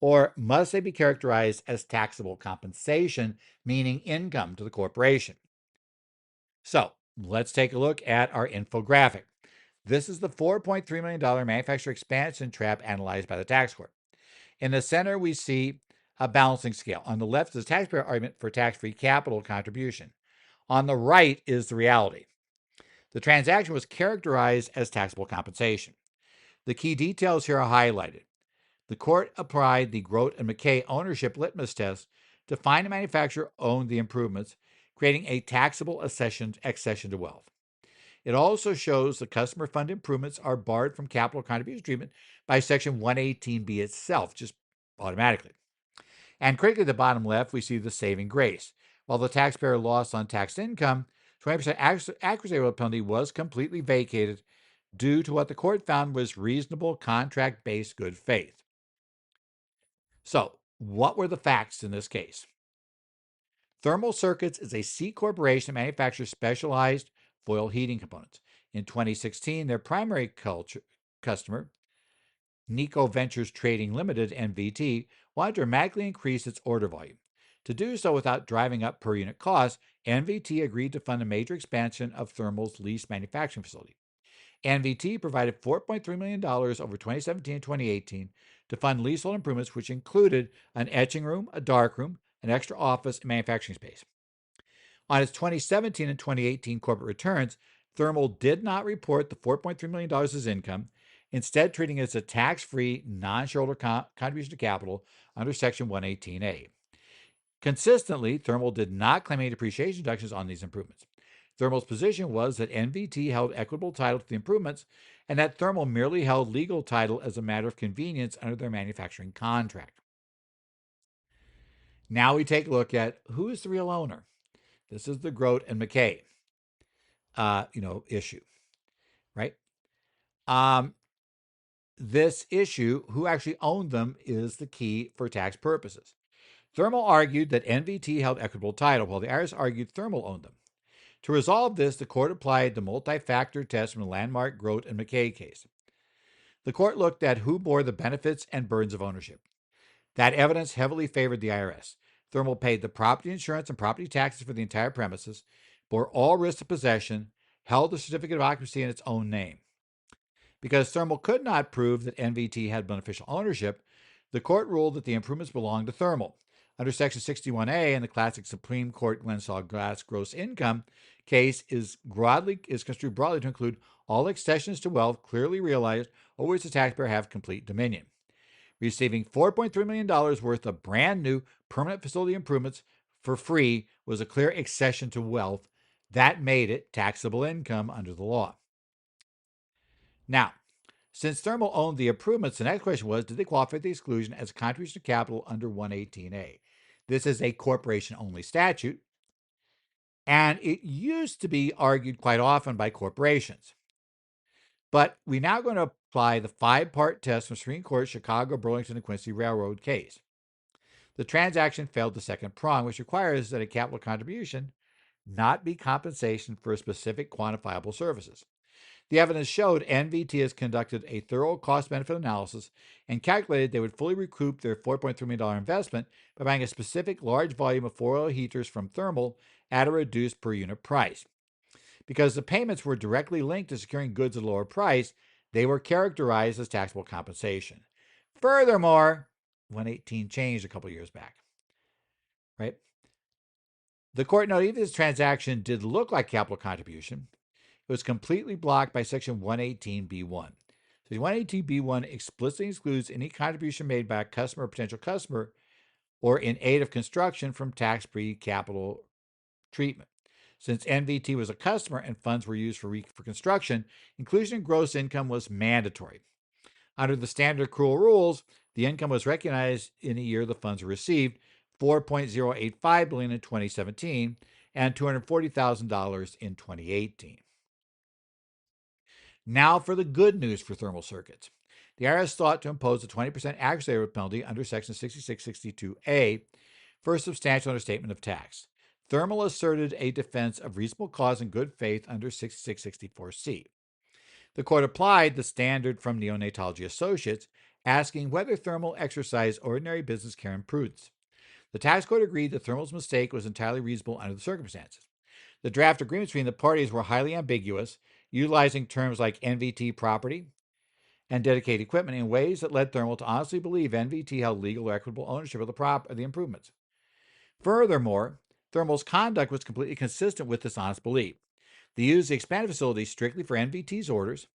S1: or must they be characterized as taxable compensation, meaning income to the corporation? So let's take a look at our infographic. This is the $4.3 million manufacturer expansion trap analyzed by the tax court. In the center, we see a balancing scale. On the left is the taxpayer argument for tax-free capital contribution. On the right is the reality. The transaction was characterized as taxable compensation. The key details here are highlighted. The court applied the Grote and McKay ownership litmus test to find a manufacturer owned the improvements, creating a taxable accession to wealth. It also shows the customer fund improvements are barred from capital contribution treatment by Section 118B itself, just automatically. And critically, at the bottom left, we see the saving grace. While the taxpayer lost on taxed income, 20% accuracy penalty was completely vacated due to what the court found was reasonable contract-based good faith. So, what were the facts in this case? Thermal Circuits is a C corporation that manufactures specialized foil heating components. In 2016, their primary customer, Nico Ventures Trading Limited, NVT, wanted to dramatically increase its order volume. To do so without driving up per unit costs, NVT agreed to fund a major expansion of Thermal's leased manufacturing facility. NVT provided $4.3 million over 2017 and 2018 to fund leasehold improvements, which included an etching room, a dark room, an extra office, and manufacturing space. On its 2017 and 2018 corporate returns, Thermal did not report the $4.3 million as income instead treating it as a tax-free non-shareholder contribution to capital under Section 118A. Consistently, Thermal did not claim any depreciation deductions on these improvements. Thermal's position was that NVT held equitable title to the improvements and that Thermal merely held legal title as a matter of convenience under their manufacturing contract. Now we take a look at who is the real owner. This is the Grote and McKay, issue, right? This issue, who actually owned them, is the key for tax purposes. Thermal argued that NVT held equitable title, while the IRS argued Thermal owned them. To resolve this, the court applied the multi-factor test from the landmark Grote and McKay case. The court looked at who bore the benefits and burdens of ownership. That evidence heavily favored the IRS. Thermal paid the property insurance and property taxes for the entire premises, bore all risks of possession, held the certificate of occupancy in its own name. Because Thermal could not prove that NVT had beneficial ownership, the court ruled that the improvements belonged to Thermal. Under Section 61A in the classic Supreme Court Glensaw Glass gross income case is construed broadly to include all accessions to wealth clearly realized over which the taxpayer have complete dominion. Receiving $4.3 million worth of brand new permanent facility improvements for free was a clear accession to wealth that made it taxable income under the law. Now, since Thermal owned the improvements, the next question was, did they qualify for the exclusion as a contribution to capital under 118A? This is a corporation-only statute, and it used to be argued quite often by corporations. But we're now going to apply the five-part test from Supreme Court Chicago, Burlington, and Quincy Railroad case. The transaction failed the second prong, which requires that a capital contribution not be compensation for specific quantifiable services. The evidence showed NVT has conducted a thorough cost-benefit analysis and calculated they would fully recoup their $4.3 million investment by buying a specific large volume of 4 oil heaters from Thermal at a reduced per unit price. Because the payments were directly linked to securing goods at a lower price, they were characterized as taxable compensation. Furthermore, 118 changed a couple years back, right? The court noted even this transaction did look like capital contribution. It was completely blocked by Section 118B1. So 118B1 explicitly excludes any contribution made by a customer or potential customer or in aid of construction from tax-free capital treatment. Since NVT was a customer and funds were used for construction, inclusion in gross income was mandatory. Under the standard accrual rules, the income was recognized in a year the funds were received, $4.085 billion in 2017 and $240,000 in 2018. Now for the good news for thermal circuits. The IRS sought to impose a 20% accuracy penalty under Section 6662A for a substantial understatement of tax. Thermal asserted a defense of reasonable cause and good faith under 6664C. The court applied the standard from Neonatology Associates, asking whether Thermal exercised ordinary business care and prudence. The tax court agreed that Thermal's mistake was entirely reasonable under the circumstances. The draft agreements between the parties were highly ambiguous, utilizing terms like NVT property and dedicated equipment in ways that led Thermal to honestly believe NVT held legal or equitable ownership of the improvements. Furthermore, Thermal's conduct was completely consistent with this honest belief. They used the expanded facility strictly for NVT's orders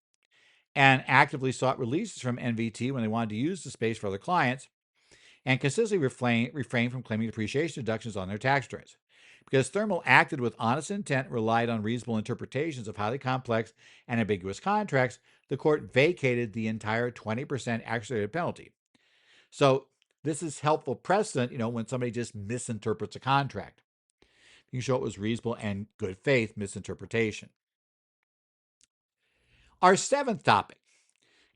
S1: and actively sought releases from NVT when they wanted to use the space for other clients, and consistently refrained from claiming depreciation deductions on their tax returns. Because Thermal acted with honest intent and relied on reasonable interpretations of highly complex and ambiguous contracts, the court vacated the entire 20% accelerated penalty. So this is helpful precedent, when somebody just misinterprets a contract. You can show it was reasonable and good faith misinterpretation. Our seventh topic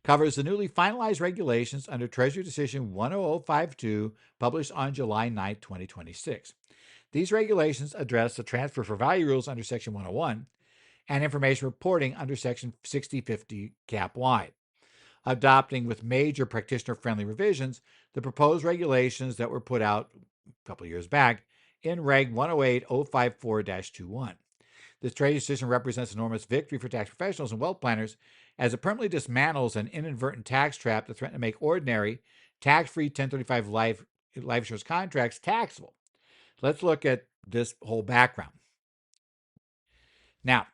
S1: covers the newly finalized regulations under Treasury Decision 10052, published on July 9, 2026. These regulations address the transfer for value rules under Section 101 and information reporting under Section 6050 Cap-wide, adopting with major practitioner-friendly revisions the proposed regulations that were put out a couple of years back in Reg 108054-21. This trade decision represents an enormous victory for tax professionals and wealth planners as it permanently dismantles an inadvertent tax trap that threatened to make ordinary, tax-free 1035 life insurance contracts taxable. Let's look at this whole background. Now,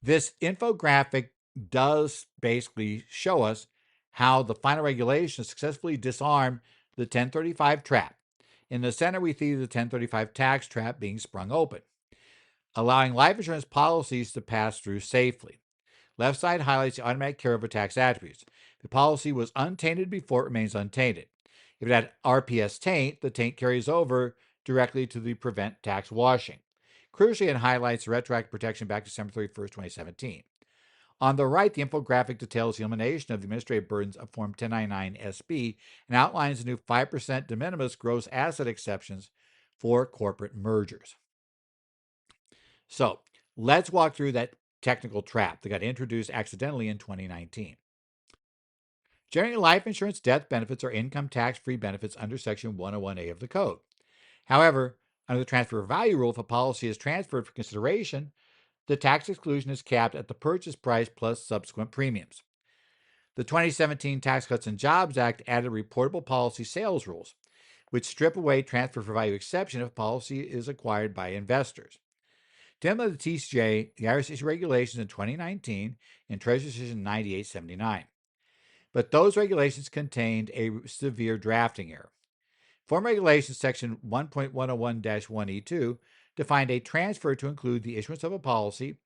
S1: this infographic does basically show us how the final regulation successfully disarmed the 1035 trap. In the center, we see the 1035 tax trap being sprung open, allowing life insurance policies to pass through safely. Left side highlights the automatic carry over tax attributes. If the policy was untainted before, it remains untainted. If it had RPS taint, the taint carries over directly to the prevent tax washing. Crucially, it highlights retroactive protection back to December 31st, 2017. On the right, the infographic details the elimination of the administrative burdens of Form 1099 SB and outlines the new 5% de minimis gross asset exceptions for corporate mergers. So let's walk through that technical trap that got introduced accidentally in 2019. Generating life insurance death benefits are income tax-free benefits under Section 101A of the Code. However, under the transfer of value rule, if a policy is transferred for consideration, the tax exclusion is capped at the purchase price plus subsequent premiums. The 2017 Tax Cuts and Jobs Act added reportable policy sales rules, which strip away transfer for value exception if a policy is acquired by investors. To implement the TCJ, the IRS issued regulations in 2019 in Treasury Decision 9879. But those regulations contained a severe drafting error. Form Regulations Section 1.101-1E2 defined a transfer to include the issuance of a policy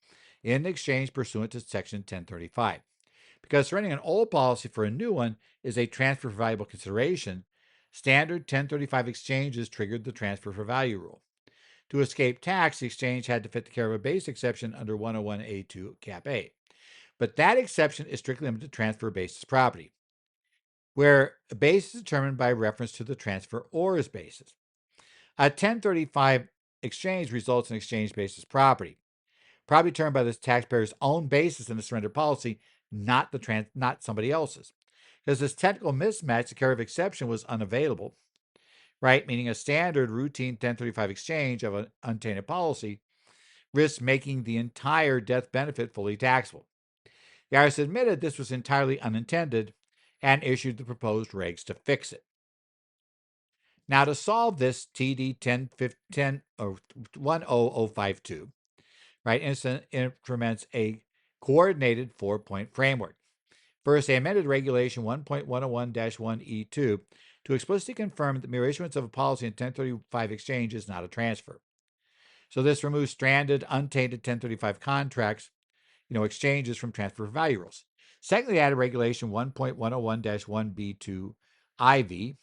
S1: in exchange pursuant to Section 1035. Because surrendering an old policy for a new one is a transfer for valuable consideration, standard 1035 exchanges triggered the transfer for value rule. To escape tax, the exchange had to fit the carry over base exception under 101A2 Cap A. But that exception is strictly limited to transfer basis property, where a base is determined by reference to the transferor's basis. A 1035 exchange results in exchange basis property determined by the taxpayer's own basis in the surrender policy, not somebody else's. Because this technical mismatch, the carry of exception was unavailable, right? Meaning a standard routine 1035 exchange of an untainted policy risks making the entire death benefit fully taxable. The IRS admitted this was entirely unintended and issued the proposed regs to fix it. Now, to solve this, TD 10052, right, implements a coordinated 4-point framework. First, they amended Regulation 1.101-1E2 to explicitly confirm that mere issuance of a policy in 1035 exchange is not a transfer. So this removes stranded, untainted 1035 contracts, exchanges from transfer value rules. Secondly, they added Regulation 1.101-1B2IV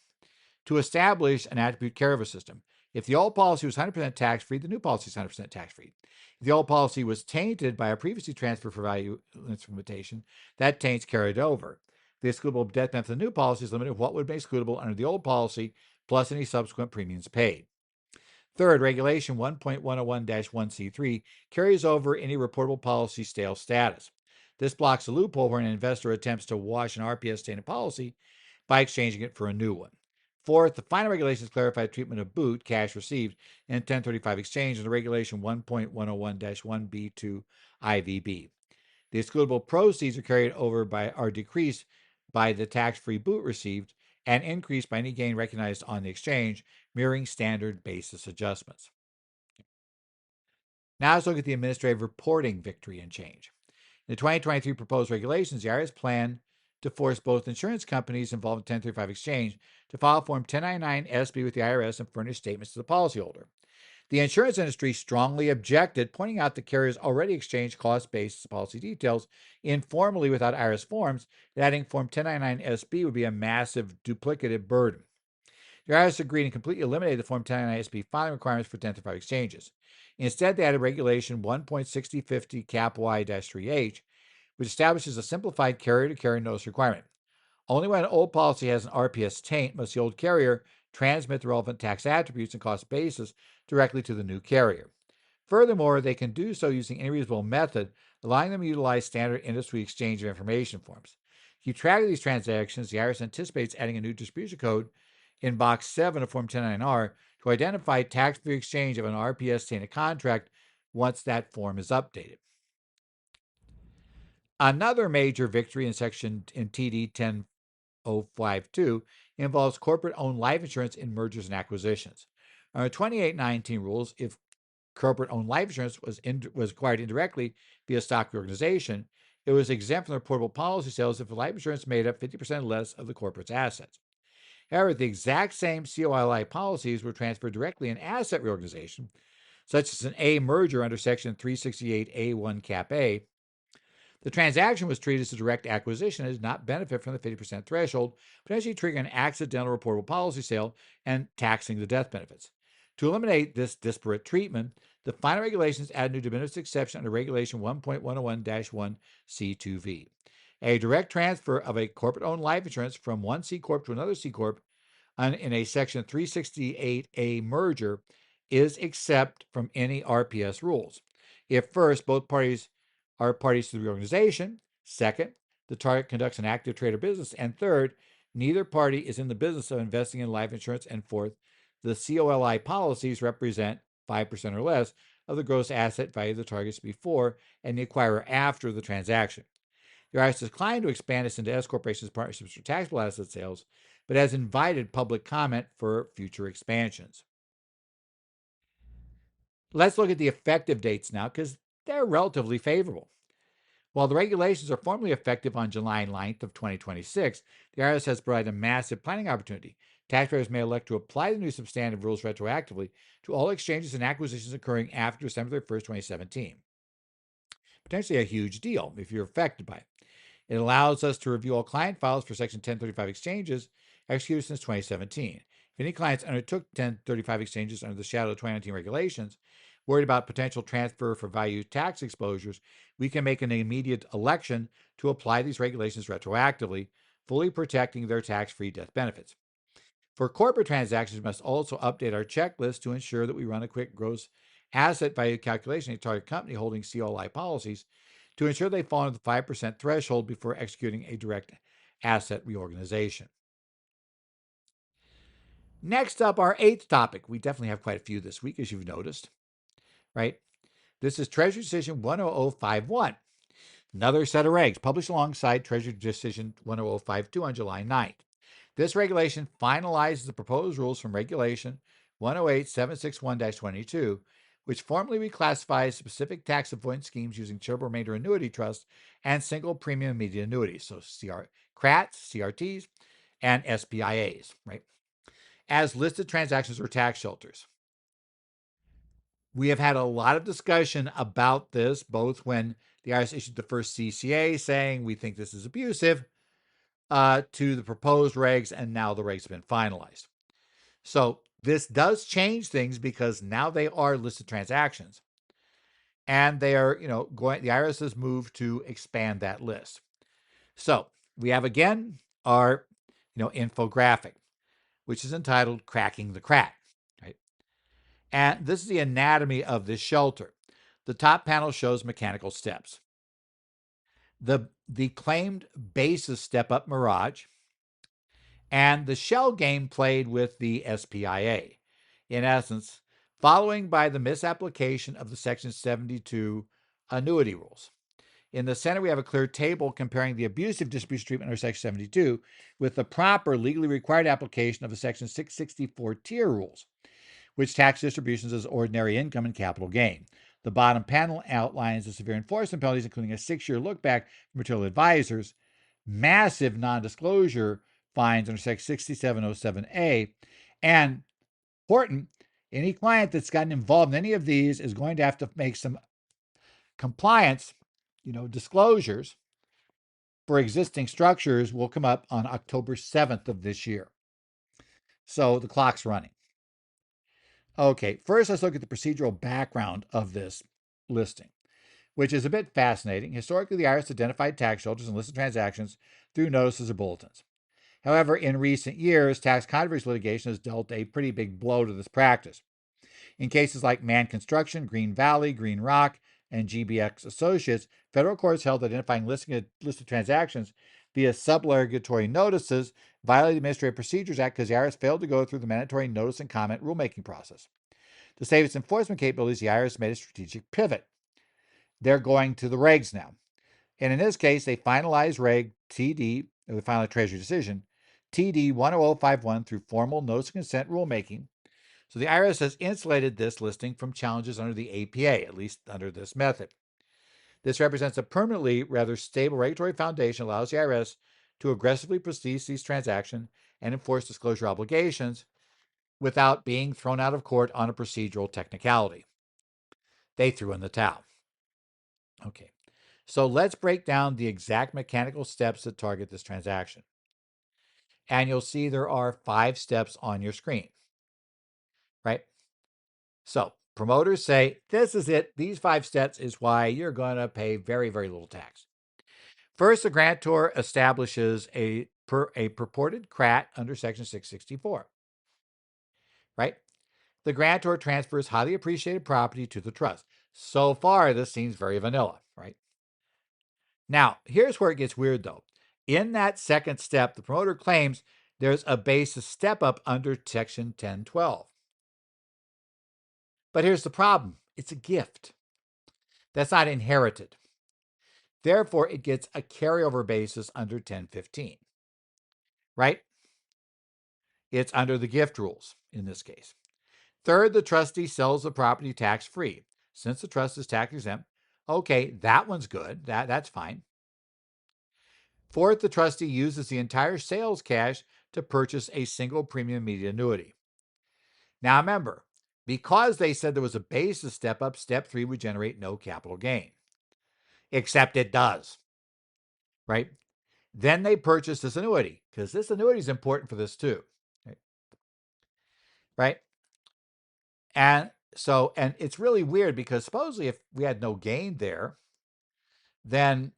S1: to establish an attribute carryover system. If the old policy was 100% tax-free, the new policy is 100% tax-free. If the old policy was tainted by a previously transfer for value implementation, that taint's carried over. The excludable death benefit of the new policy is limited to what would be excludable under the old policy, plus any subsequent premiums paid. Third, Regulation 1.101-1C3 carries over any reportable policy stale status. This blocks a loophole where an investor attempts to wash an RPS tainted policy by exchanging it for a new one. Fourth, the final regulations clarify treatment of boot, cash received, in 1035 exchange under Regulation 1.101-1B2 IVB. The excludable proceeds are carried over are decreased by the tax-free boot received and increased by any gain recognized on the exchange, mirroring standard basis adjustments. Now let's look at the administrative reporting victory and change. In the 2023 proposed regulations, the IRS plan to force both insurance companies involved in 1035 exchange to file Form 1099 SB with the IRS and furnish statements to the policyholder. The insurance industry strongly objected, pointing out that carriers already exchanged cost-based policy details informally without IRS forms, that adding Form 1099 SB would be a massive duplicative burden. The IRS agreed and completely eliminated the Form 1099 SB filing requirements for 1035 exchanges. Instead, they added Regulation 1.6050 Cap Y-3H, which establishes a simplified carrier-to-carrier notice requirement. Only when an old policy has an RPS taint must the old carrier transmit the relevant tax attributes and cost basis directly to the new carrier. Furthermore, they can do so using any reasonable method, allowing them to utilize standard industry exchange of information forms. To keep track of these transactions, the IRS anticipates adding a new distribution code in Box 7 of Form 1099R to identify tax-free exchange of an RPS tainted contract once that form is updated. Another major victory in TD 10052 involves corporate-owned life insurance in mergers and acquisitions. Under 2819 rules, if corporate-owned life insurance was acquired indirectly via stock reorganization, it was exempt from the reportable policy sales if the life insurance made up 50% or less of the corporate's assets. However, the exact same COLI policies were transferred directly in asset reorganization, such as an A merger under Section 368A1 Cap A. The transaction was treated as a direct acquisition and did not benefit from the 50% threshold, potentially triggering an accidental reportable policy sale and taxing the death benefits. To eliminate this disparate treatment, the final regulations add a new de minimis exception under Regulation 1.101-1C2V. A direct transfer of a corporate-owned life insurance from one C Corp to another C Corp in a Section 368A merger is exempt from any RPS rules. If first, both parties are parties to the reorganization; second, the target conducts an active trade or business; and third, neither party is in the business of investing in life insurance; and fourth, the COLI policies represent 5% or less of the gross asset value of the targets before and the acquirer after the transaction. The IRS declined to expand this into S corporations partnerships for taxable asset sales, but has invited public comment for future expansions. Let's look at the effective dates now, because they're relatively favorable. While the regulations are formally effective on July 9th of 2026, the IRS has provided a massive planning opportunity. Taxpayers may elect to apply the new substantive rules retroactively to all exchanges and acquisitions occurring after December 31st, 2017. Potentially a huge deal if you're affected by it. It allows us to review all client files for Section 1035 exchanges executed since 2017. If any clients undertook 1035 exchanges under the shadow of 2019 regulations, worried about potential transfer for value tax exposures, we can make an immediate election to apply these regulations retroactively, fully protecting their tax-free death benefits. For corporate transactions, we must also update our checklist to ensure that we run a quick gross asset value calculation of a target company holding COLI policies to ensure they fall under the 5% threshold before executing a direct asset reorganization. Next up, our eighth topic. We definitely have quite a few this week, as you've noticed, right? This is Treasury Decision 10051, another set of regs published alongside Treasury Decision 10052 on July 9th. This regulation finalizes the proposed rules from Regulation 108-761-22, which formally reclassifies specific tax avoidance schemes using charitable remainder annuity trusts and single premium immediate annuities, so CRATs, CRTs, and SPIAs, right, as listed transactions or tax shelters. We have had a lot of discussion about this, both when the IRS issued the first CCA saying we think this is abusive, to the proposed regs, and now the regs have been finalized. So this does change things because now they are listed transactions, and they are, the IRS has moved to expand that list. So we have again our, infographic, which is entitled "Cracking the CRAT," right? And this is the anatomy of this shelter. The top panel shows mechanical steps. The claimed basis step up mirage, and the shell game played with the SPIA. In essence, following by the misapplication of the Section 72 annuity rules. In the center, we have a clear table comparing the abusive distribution treatment under Section 72 with the proper legally required application of the Section 664 tier rules, which tax distributions as ordinary income and capital gain. The bottom panel outlines the severe enforcement penalties, including a 6-year look back for material advisors, massive non-disclosure fines under Section 6707A, and important, any client that's gotten involved in any of these is going to have to make some compliance, disclosures for existing structures will come up on October 7th of this year. So the clock's running. Okay, first let's look at the procedural background of this listing, which is a bit fascinating. Historically, the IRS identified tax shelters and listed transactions through notices or bulletins. However, in recent years, tax controversy litigation has dealt a pretty big blow to this practice. In cases like Mann Construction, Green Valley, Green Rock, and GBX Associates, federal courts held that identifying listed transactions via subrogatory notices violated the Administrative Procedures Act because the IRS failed to go through the mandatory notice and comment rulemaking process. To save its enforcement capabilities, the IRS made a strategic pivot. They're going to the regs now. And in this case, they finalized Reg TD, or the final Treasury decision, TD 10051 through formal notice of consent rulemaking. So the IRS has insulated this listing from challenges under the APA, at least under this method. This represents a permanently rather stable regulatory foundation, allows the IRS to aggressively proceed these transactions and enforce disclosure obligations without being thrown out of court on a procedural technicality. They threw in the towel. Okay, so let's break down the exact mechanical steps that target this transaction. And you'll see there are 5 steps on your screen, right? So promoters say, this is it. These 5 steps is why you're going to pay very, very little tax. First, the grantor establishes a purported CRAT under Section 664, right? The grantor transfers highly appreciated property to the trust. So far, this seems very vanilla, right? Now, here's where it gets weird, though. In that second step, the promoter claims there's a basis step up under Section 1012. But here's the problem. It's a gift. That's not inherited. Therefore, it gets a carryover basis under 1015, right? It's under the gift rules in this case. Third, the trustee sells the property tax-free. Since the trust is tax-exempt, okay, that one's good. That's fine. Fourth, the trustee uses the entire sales cash to purchase a single premium immediate annuity. Now remember, because they said there was a basis step up, step 3 would generate no capital gain. Except it does, right? Then they purchase this annuity, because this annuity is important for this too, right? And so, and it's really weird because supposedly if we had no gain there, then,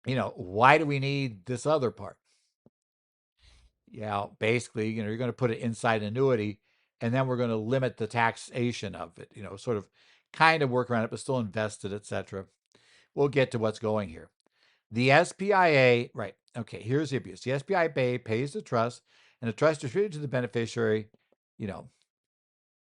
S1: why do we need this other part? Yeah, basically, you're going to put it inside annuity, and then we're going to limit the taxation of it, sort of kind of work around it, but still invest it, etc. We'll get to what's going here. The SPIA, right, okay, here's the abuse. The SPIA pays the trust, and the trust distributed to the beneficiary,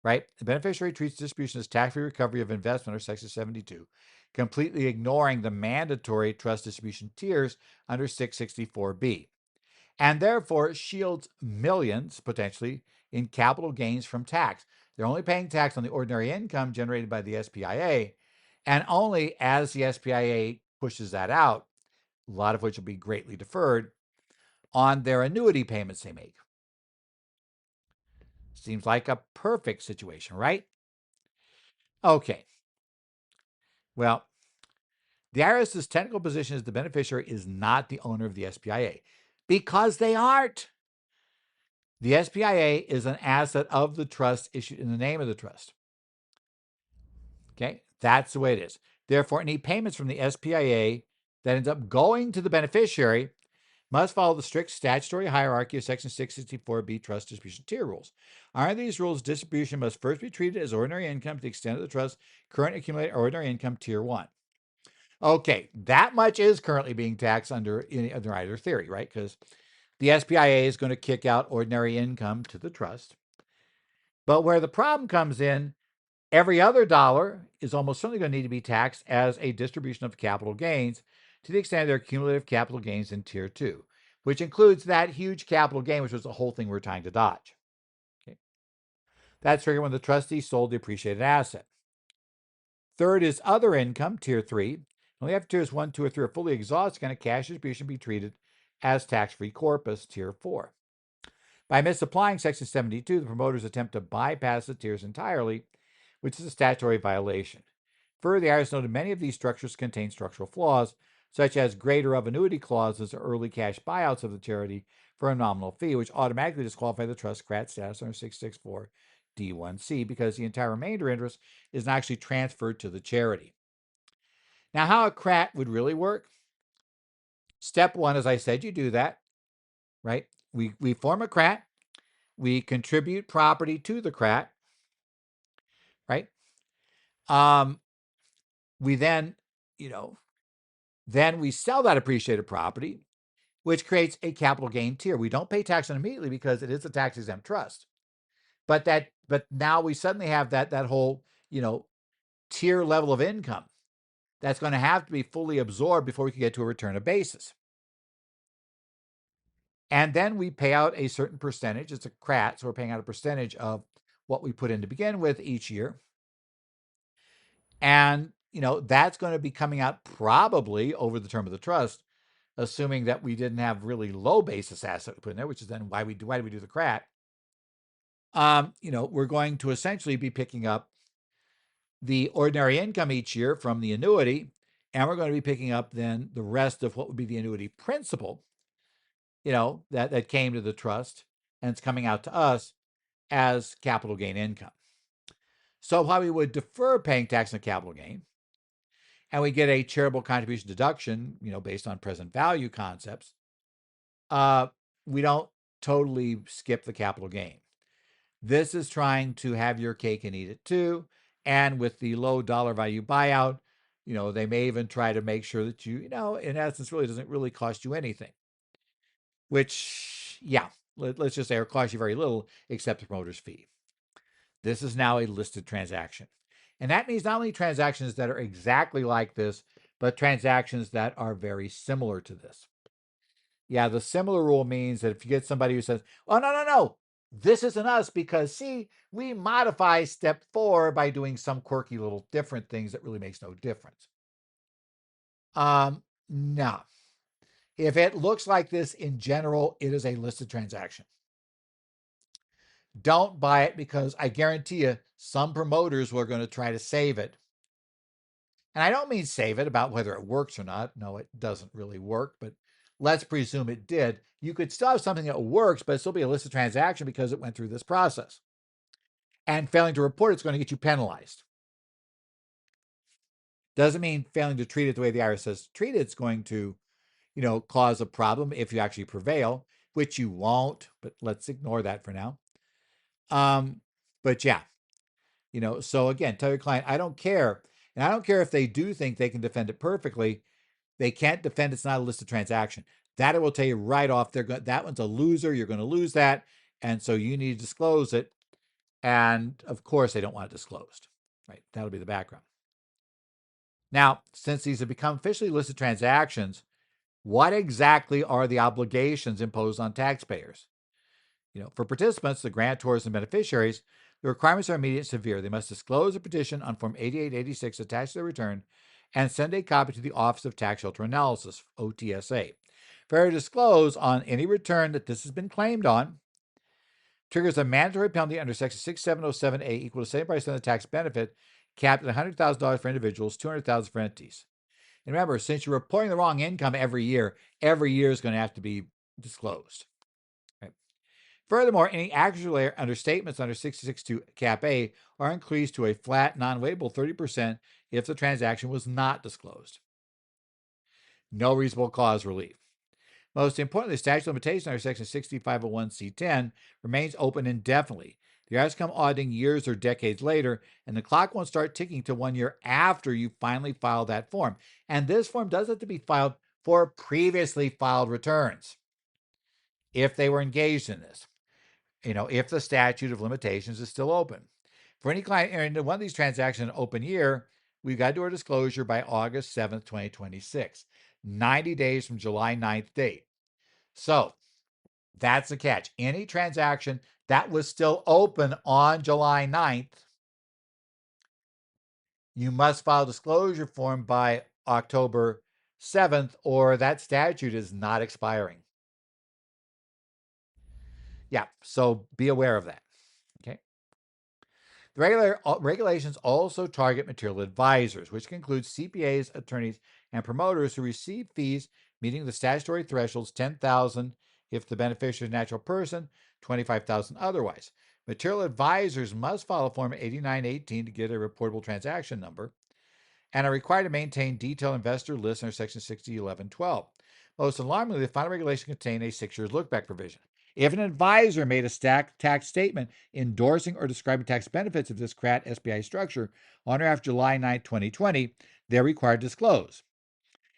S1: right? The beneficiary treats distribution as tax-free recovery of investment, or Section 72, completely ignoring the mandatory trust distribution tiers under 664B, and therefore shields millions, potentially, in capital gains from tax. They're only paying tax on the ordinary income generated by the SPIA, and only as the SPIA pushes that out, a lot of which will be greatly deferred, on their annuity payments they make. Seems like a perfect situation, right? Okay. Well, the IRS's technical position is the beneficiary is not the owner of the SPIA, because they aren't. The SPIA is an asset of the trust issued in the name of the trust. Okay, that's the way it is. Therefore, any payments from the SPIA that ends up going to the beneficiary must follow the strict statutory hierarchy of Section 664B trust distribution tier rules. Under these rules, distribution must first be treated as ordinary income to the extent of the trust's current accumulated ordinary income tier 1. Okay, that much is currently being taxed under either theory, right? Because the SPIA is going to kick out ordinary income to the trust. But where the problem comes in, every other dollar is almost certainly going to need to be taxed as a distribution of capital gains to the extent of their cumulative capital gains in Tier 2, which includes that huge capital gain, which was the whole thing we're trying to dodge. Okay. That's triggered when the trustee sold the appreciated asset. Third is other income, Tier 3. Only after Tiers 1, 2, or 3 are fully exhausted can a cash distribution be treated as tax-free corpus, Tier 4. By misapplying Section 72, the promoters attempt to bypass the tiers entirely, which is a statutory violation. Further, the IRS noted many of these structures contain structural flaws, such as greater of annuity clauses or early cash buyouts of the charity for a nominal fee, which automatically disqualify the trust CRAT status under 664 D1C because the entire remainder interest is not actually transferred to the charity. Now, how a CRAT would really work? Step 1, as I said, you do that, right? We form a CRAT. We contribute property to the CRAT, right? We then, then we sell that appreciated property, which creates a capital gain tier. We don't pay tax on it immediately because it is a tax-exempt trust. But now we suddenly have that whole, tier level of income that's going to have to be fully absorbed before we can get to a return of basis. And then we pay out a certain percentage. It's a CRAT, so we're paying out a percentage of what we put in to begin with each year. And, that's going to be coming out probably over the term of the trust, assuming that we didn't have really low basis asset put in there, which is then why did we do the CRAT. We're going to essentially be picking up the ordinary income each year from the annuity, and we're going to be picking up then the rest of what would be the annuity principal, that came to the trust, and it's coming out to us as capital gain income. So while we would defer paying tax on capital gain, and we get a charitable contribution deduction, based on present value concepts, we don't totally skip the capital gain. This is trying to have your cake and eat it too. And with the low dollar value buyout, they may even try to make sure that in essence, really doesn't really cost you anything. Which, yeah, let's just say it costs you very little except the promoter's fee. This is now a listed transaction. And that means not only transactions that are exactly like this, but transactions that are very similar to this. Yeah, the similar rule means that if you get somebody who says, oh, no, this isn't us because, see, we modify step 4 by doing some quirky little different things that really makes no difference. No. If it looks like this in general, it is a listed transaction. Don't buy it because I guarantee you some promoters were going to try to save it. And I don't mean save it about whether it works or not. No, it doesn't really work, but let's presume it did. You could still have something that works, but it'll still be a listed transaction because it went through this process. And failing to report it's going to get you penalized. Doesn't mean failing to treat it the way the IRS says to treat it's going to, cause a problem if you actually prevail, which you won't, but let's ignore that for now. But yeah, so again, tell your client, I don't care. And I don't care if they do think they can defend it perfectly. They can't defend it's not a listed transaction. That I will tell you right off. That one's a loser. You're going to lose that. And so you need to disclose it. And of course, they don't want it disclosed. Right? That'll be the background. Now, since these have become officially listed transactions, what exactly are the obligations imposed on taxpayers? For participants, the grantors and beneficiaries, the requirements are immediate and severe. They must disclose a petition on Form 8886 attached to their return and send a copy to the Office of Tax Shelter Analysis, OTSA. Failure to disclose on any return that this has been claimed on triggers a mandatory penalty under Section 6707A equal to 70% of the tax benefit, capped at $100,000 for individuals, $200,000 for entities. And remember, since you're reporting the wrong income every year is going to have to be disclosed. Right? Furthermore, any actual understatements under 662 Cap A are increased to a flat, non-waivable 30% if the transaction was not disclosed. No reasonable cause relief. Most importantly, the statute of limitations under Section 6501C10 remains open indefinitely. The IRS come auditing years or decades later, and the clock won't start ticking to 1 year after you finally file that form. And this form does have to be filed for previously filed returns if they were engaged in this. If the statute of limitations is still open. For any client entering into one of these transactions in an open year, we've got to do our disclosure by August 7th, 2026, 90 days from July 9th date. So that's the catch. Any transaction that was still open on July 9th, you must file a disclosure form by October 7th, or that statute is not expiring. Yeah, so be aware of that. Okay. The regulations also target material advisors, which includes CPAs, attorneys, and promoters who receive fees meeting the statutory thresholds, $10,000 if the beneficiary is a natural person, $25,000 otherwise. Material advisors must file Form 8918 to get a reportable transaction number and are required to maintain detailed investor lists under Section 601112. Most alarmingly, the final regulation contained a 6-year look-back provision. If an advisor made a tax statement endorsing or describing tax benefits of this CRAT SBI structure on or after July 9, 2020, they're required to disclose.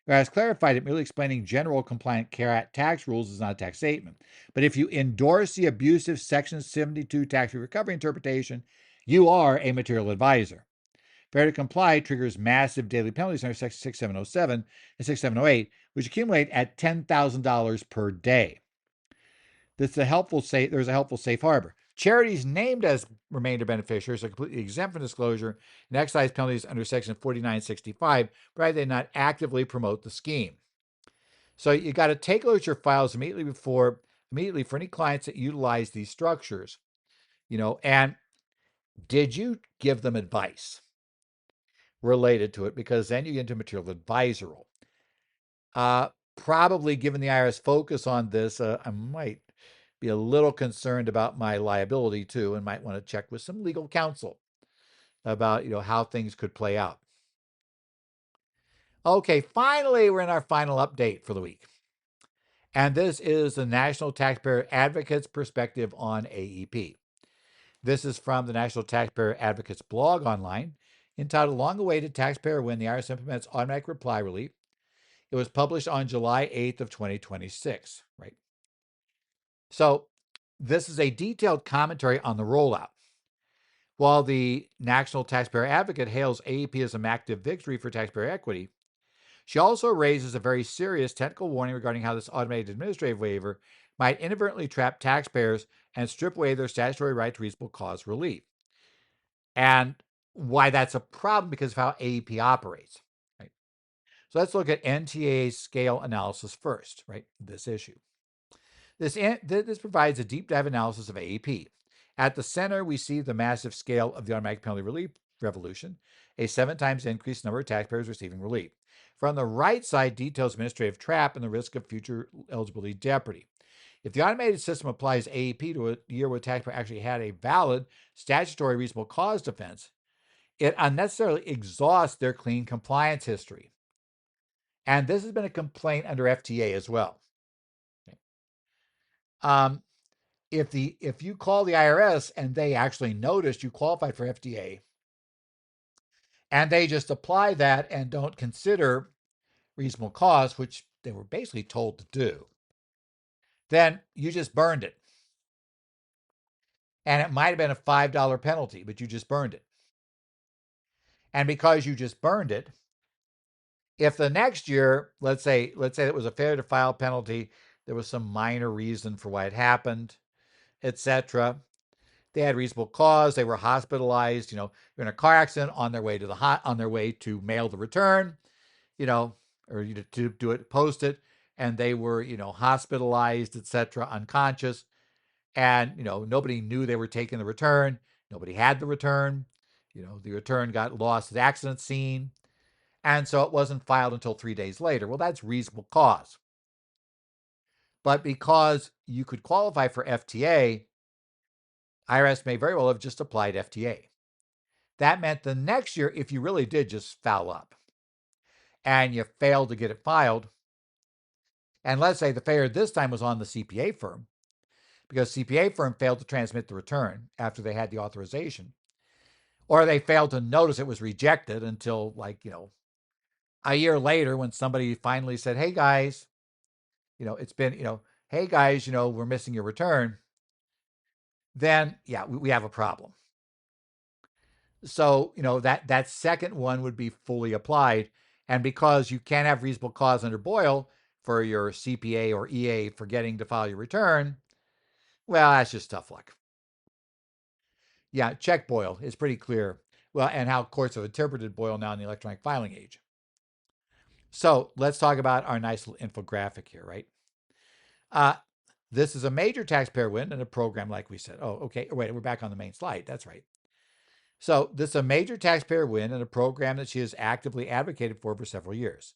S1: As clarified, it merely explaining general compliant CRAT tax rules is not a tax statement. But if you endorse the abusive Section 72 tax recovery interpretation, you are a material advisor. Failure to comply triggers massive daily penalties under Section 6707 and 6708, which accumulate at $10,000 per day. There's a helpful safe harbor. Charities named as remainder beneficiaries are completely exempt from disclosure and excise penalties under Section 4965, provided they not actively promote the scheme. So you got to take a look at your files immediately for any clients that utilize these structures, and did you give them advice related to it? Because then you get into material advisor role. Probably given the IRS focus on this, I might be a little concerned about my liability too, and might want to check with some legal counsel about how things could play out. Okay, finally, we're in our final update for the week. And this is the National Taxpayer Advocate's perspective on AEP. This is from the National Taxpayer Advocate's blog online, entitled Long Awaited Taxpayer When the IRS Implements Automatic Reply Relief. It was published on July 8th of 2026, right? So this is a detailed commentary on the rollout. While the National Taxpayer Advocate hails AEP as a massive victory for taxpayer equity, she also raises a very serious technical warning regarding how this automated administrative waiver might inadvertently trap taxpayers and strip away their statutory right to reasonable cause relief. And why that's a problem because of how AEP operates. Right? So let's look at NTA scale analysis first, right? This issue. This provides a deep dive analysis of AEP. At the center, we see the massive scale of the automatic penalty relief revolution, a 7 times increased number of taxpayers receiving relief. From the right side details administrative trap and the risk of future eligibility jeopardy. If the automated system applies AEP to a year where a taxpayer actually had a valid statutory reasonable cause defense, it unnecessarily exhausts their clean compliance history. And this has been a complaint under FTA as well. Okay. If you call the IRS and they actually noticed you qualified for FTA, and they just apply that and don't consider reasonable cause, which they were basically told to do, then you just burned it. And it might have been a $5 penalty, but you just burned it. And because you just burned it, if the next year, let's say it was a failure to file penalty, there was some minor reason for why it happened, etc. They had reasonable cause. They were hospitalized. You're in a car accident on their way to mail the return, or to do it, post it, and they were hospitalized, etc., unconscious, and nobody knew they were taking the return. Nobody had the return. The return got lost at the accident scene, and so it wasn't filed until 3 days later. Well, that's reasonable cause. But because you could qualify for FTA, IRS may very well have just applied FTA. That meant the next year, if you really did just foul up and you failed to get it filed, and let's say the failure this time was on the CPA firm, because CPA firm failed to transmit the return after they had the authorization, or they failed to notice it was rejected until a year later when somebody finally said, hey guys, it's been, hey guys, we're missing your return, then yeah, we have a problem. So, that second one would be fully applied. And because you can't have reasonable cause under Boyle for your CPA or EA forgetting to file your return, well, that's just tough luck. Yeah, check Boyle. It's pretty clear. Well, and how courts have interpreted Boyle now in the electronic filing age. So let's talk about our nice little infographic here, right? This is a major taxpayer win in a program like we said. Oh, okay. Wait, we're back on the main slide. That's right. So this is a major taxpayer win in a program that she has actively advocated for several years.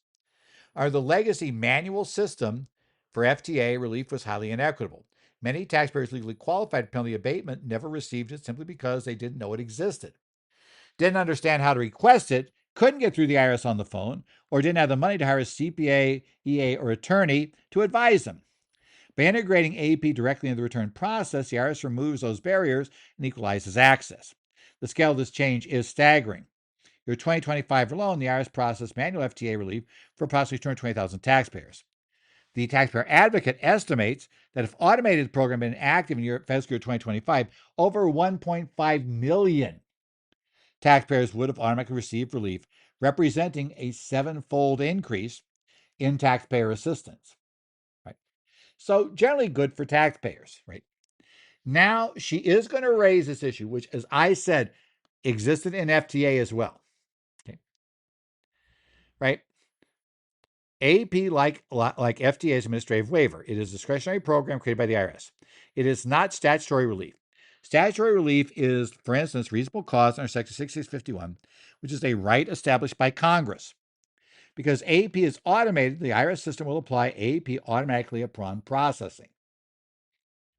S1: The legacy manual system for FTA relief was highly inequitable. Many taxpayers legally qualified for penalty abatement never received it simply because they didn't know it existed, didn't understand how to request it, couldn't get through the IRS on the phone, or didn't have the money to hire a CPA, EA, or attorney to advise them. By integrating AEP directly into the return process, the IRS removes those barriers and equalizes access. The scale of this change is staggering. Your 2025 alone, the IRS processed manual FTA relief for approximately 220,000 taxpayers. The Taxpayer Advocate estimates that if automated program had been active in fiscal year 2025, over 1.5 million taxpayers would have automatically received relief, representing a 7-fold increase in taxpayer assistance. Right? So generally good for taxpayers, right? Now she is going to raise this issue, which, as I said, existed in FTA as well. Okay. Right? AP, like FTA's administrative waiver, it is a discretionary program created by the IRS. It is not statutory relief. Statutory relief is, for instance, reasonable cause under Section 6651, which is a right established by Congress. Because AP is automated, the IRS system will apply AP automatically upon processing.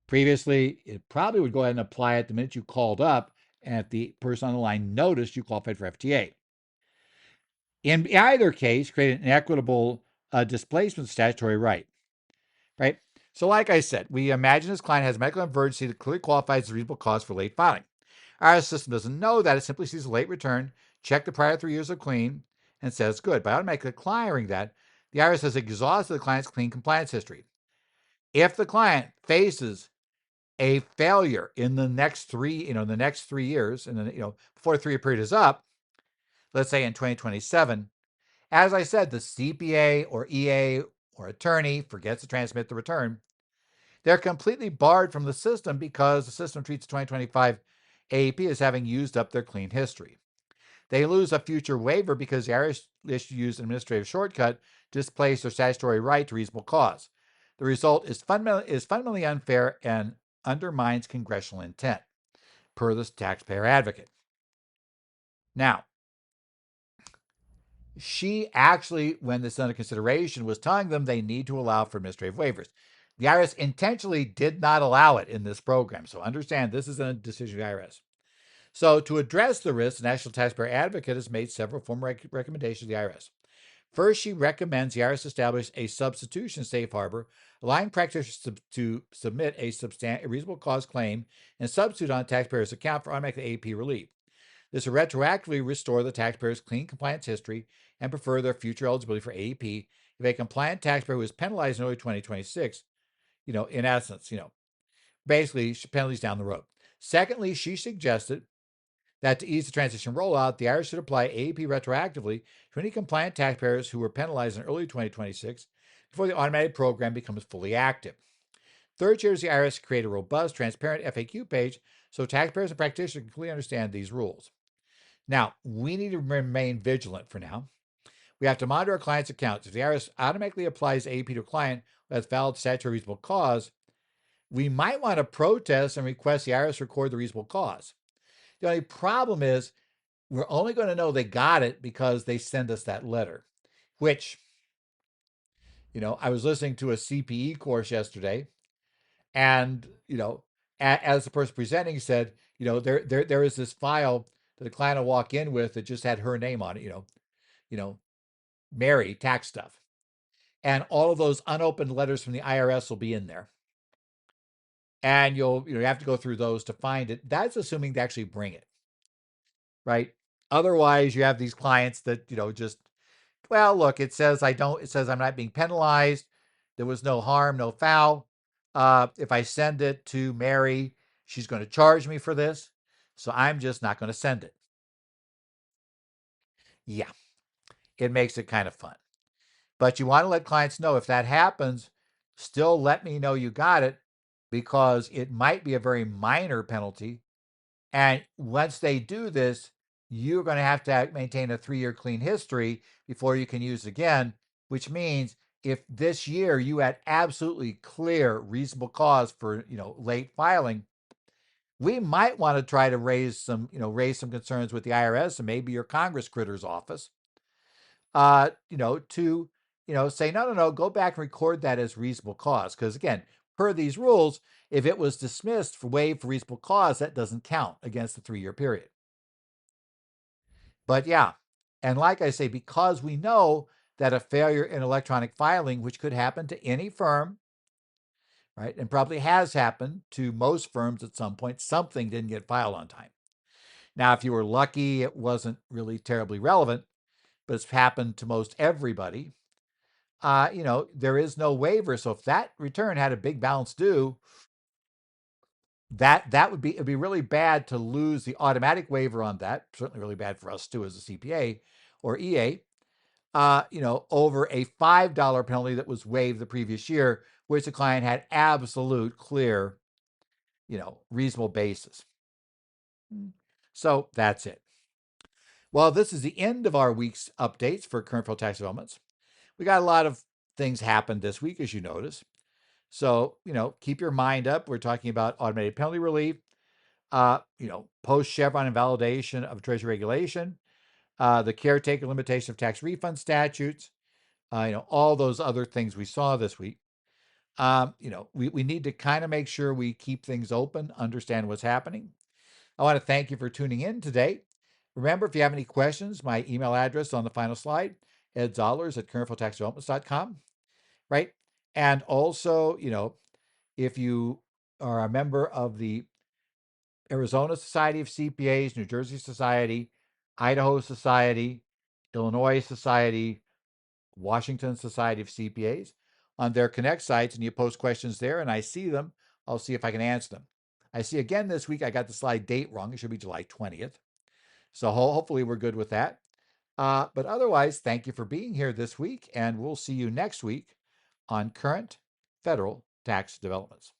S1: Previously, it probably would go ahead and apply it the minute you called up and the person on the line noticed you qualified for FTA. In either case, create an equitable displacement statutory right. Right? So, like I said, we imagine this client has a medical emergency that clearly qualifies as reasonable cause for late filing. Our system doesn't know that. It simply sees a late return, check the prior 3 years of clean, and says good. By automatically clearing that, the IRS has exhausted the client's clean compliance history. If the client faces a failure in the next 3 years, and then, before the 3-year period is up, let's say in 2027, as I said, the CPA or EA or attorney forgets to transmit the return. They're completely barred from the system because the system treats 2025 AAP as having used up their clean history. They lose a future waiver because the IRS used an administrative shortcut to displace their statutory right to reasonable cause. The result is fundamentally unfair and undermines congressional intent, per the taxpayer advocate. Now, she actually, when this is under consideration, was telling them they need to allow for administrative waivers. The IRS intentionally did not allow it in this program. So understand, this is a decision of the IRS. So to address the risk, the National Taxpayer Advocate has made several formal recommendations to the IRS. First, she recommends the IRS establish a substitution safe harbor, allowing practitioners to submit a reasonable cause claim and substitute on a taxpayer's account for automatic AP relief. This will retroactively restore the taxpayer's clean compliance history and prefer their future eligibility for AEP if a compliant taxpayer who is penalized in early 2026, in essence, basically penalties down the road. Secondly, she suggested that to ease the transition rollout, the IRS should apply AEP retroactively to any compliant taxpayers who were penalized in early 2026 before the automated program becomes fully active. Third, she urges the IRS to create a robust, transparent FAQ page so taxpayers and practitioners can clearly understand these rules. Now, we need to remain vigilant for now. We have to monitor our client's accounts. If the IRS automatically applies AEP to a client who has valid statutory reasonable cause, we might want to protest and request the IRS record the reasonable cause. The only problem is we're only going to know they got it because they send us that letter, which, I was listening to a CPE course yesterday, and, as the person presenting said, there is this file that a client will walk in with that just had her name on it, Mary tax stuff. And all of those unopened letters from the IRS will be in there. And you have to go through those to find it. That's assuming they actually bring it, right? Otherwise, you have these clients that, just, well, look, it says I'm not being penalized. There was no harm, no foul. If I send it to Mary, she's going to charge me for this. So I'm just not going to send it. Yeah, it makes it kind of fun. But you want to let clients know if that happens, still let me know you got it, because it might be a very minor penalty. And once they do this, you're going to have to maintain a 3-year clean history before you can use it again, which means if this year you had absolutely clear reasonable cause for, late filing, we might want to try to raise some concerns with the IRS and maybe your Congress critter's office, to, say, no, go back and record that as reasonable cause. Because again, per these rules, if it was dismissed for waived for reasonable cause, that doesn't count against the 3-year period. But yeah, and like I say, because we know that a failure in electronic filing, which could happen to any firm, right, and probably has happened to most firms at some point, something didn't get filed on time. Now, if you were lucky, it wasn't really terribly relevant, but it's happened to most everybody. There is no waiver. So if that return had a big balance due, it'd be really bad to lose the automatic waiver on that. Certainly really bad for us too as a CPA or EA. Over a $5 penalty that was waived the previous year, which the client had absolute clear, reasonable basis. So that's it. Well, this is the end of our week's updates for current federal tax developments. We got a lot of things happened this week, as you notice. So, keep your mind up. We're talking about automated penalty relief, post Chevron invalidation of Treasury regulation, the caretaker limitation of tax refund statutes, all those other things we saw this week. We need to kind of make sure we keep things open, understand what's happening. I want to thank you for tuning in today. Remember, if you have any questions, my email address is on the final slide, edzollars@currentfederaltaxdevelopments.com, right? And also, if you are a member of the Arizona Society of CPAs, New Jersey Society, Idaho Society, Illinois Society, Washington Society of CPAs, on their Connect sites, and you post questions there, and I see them, I'll see if I can answer them. I see again this week, I got the slide date wrong. It should be July 20th. So hopefully we're good with that. But otherwise, thank you for being here this week, and we'll see you next week on current federal tax developments.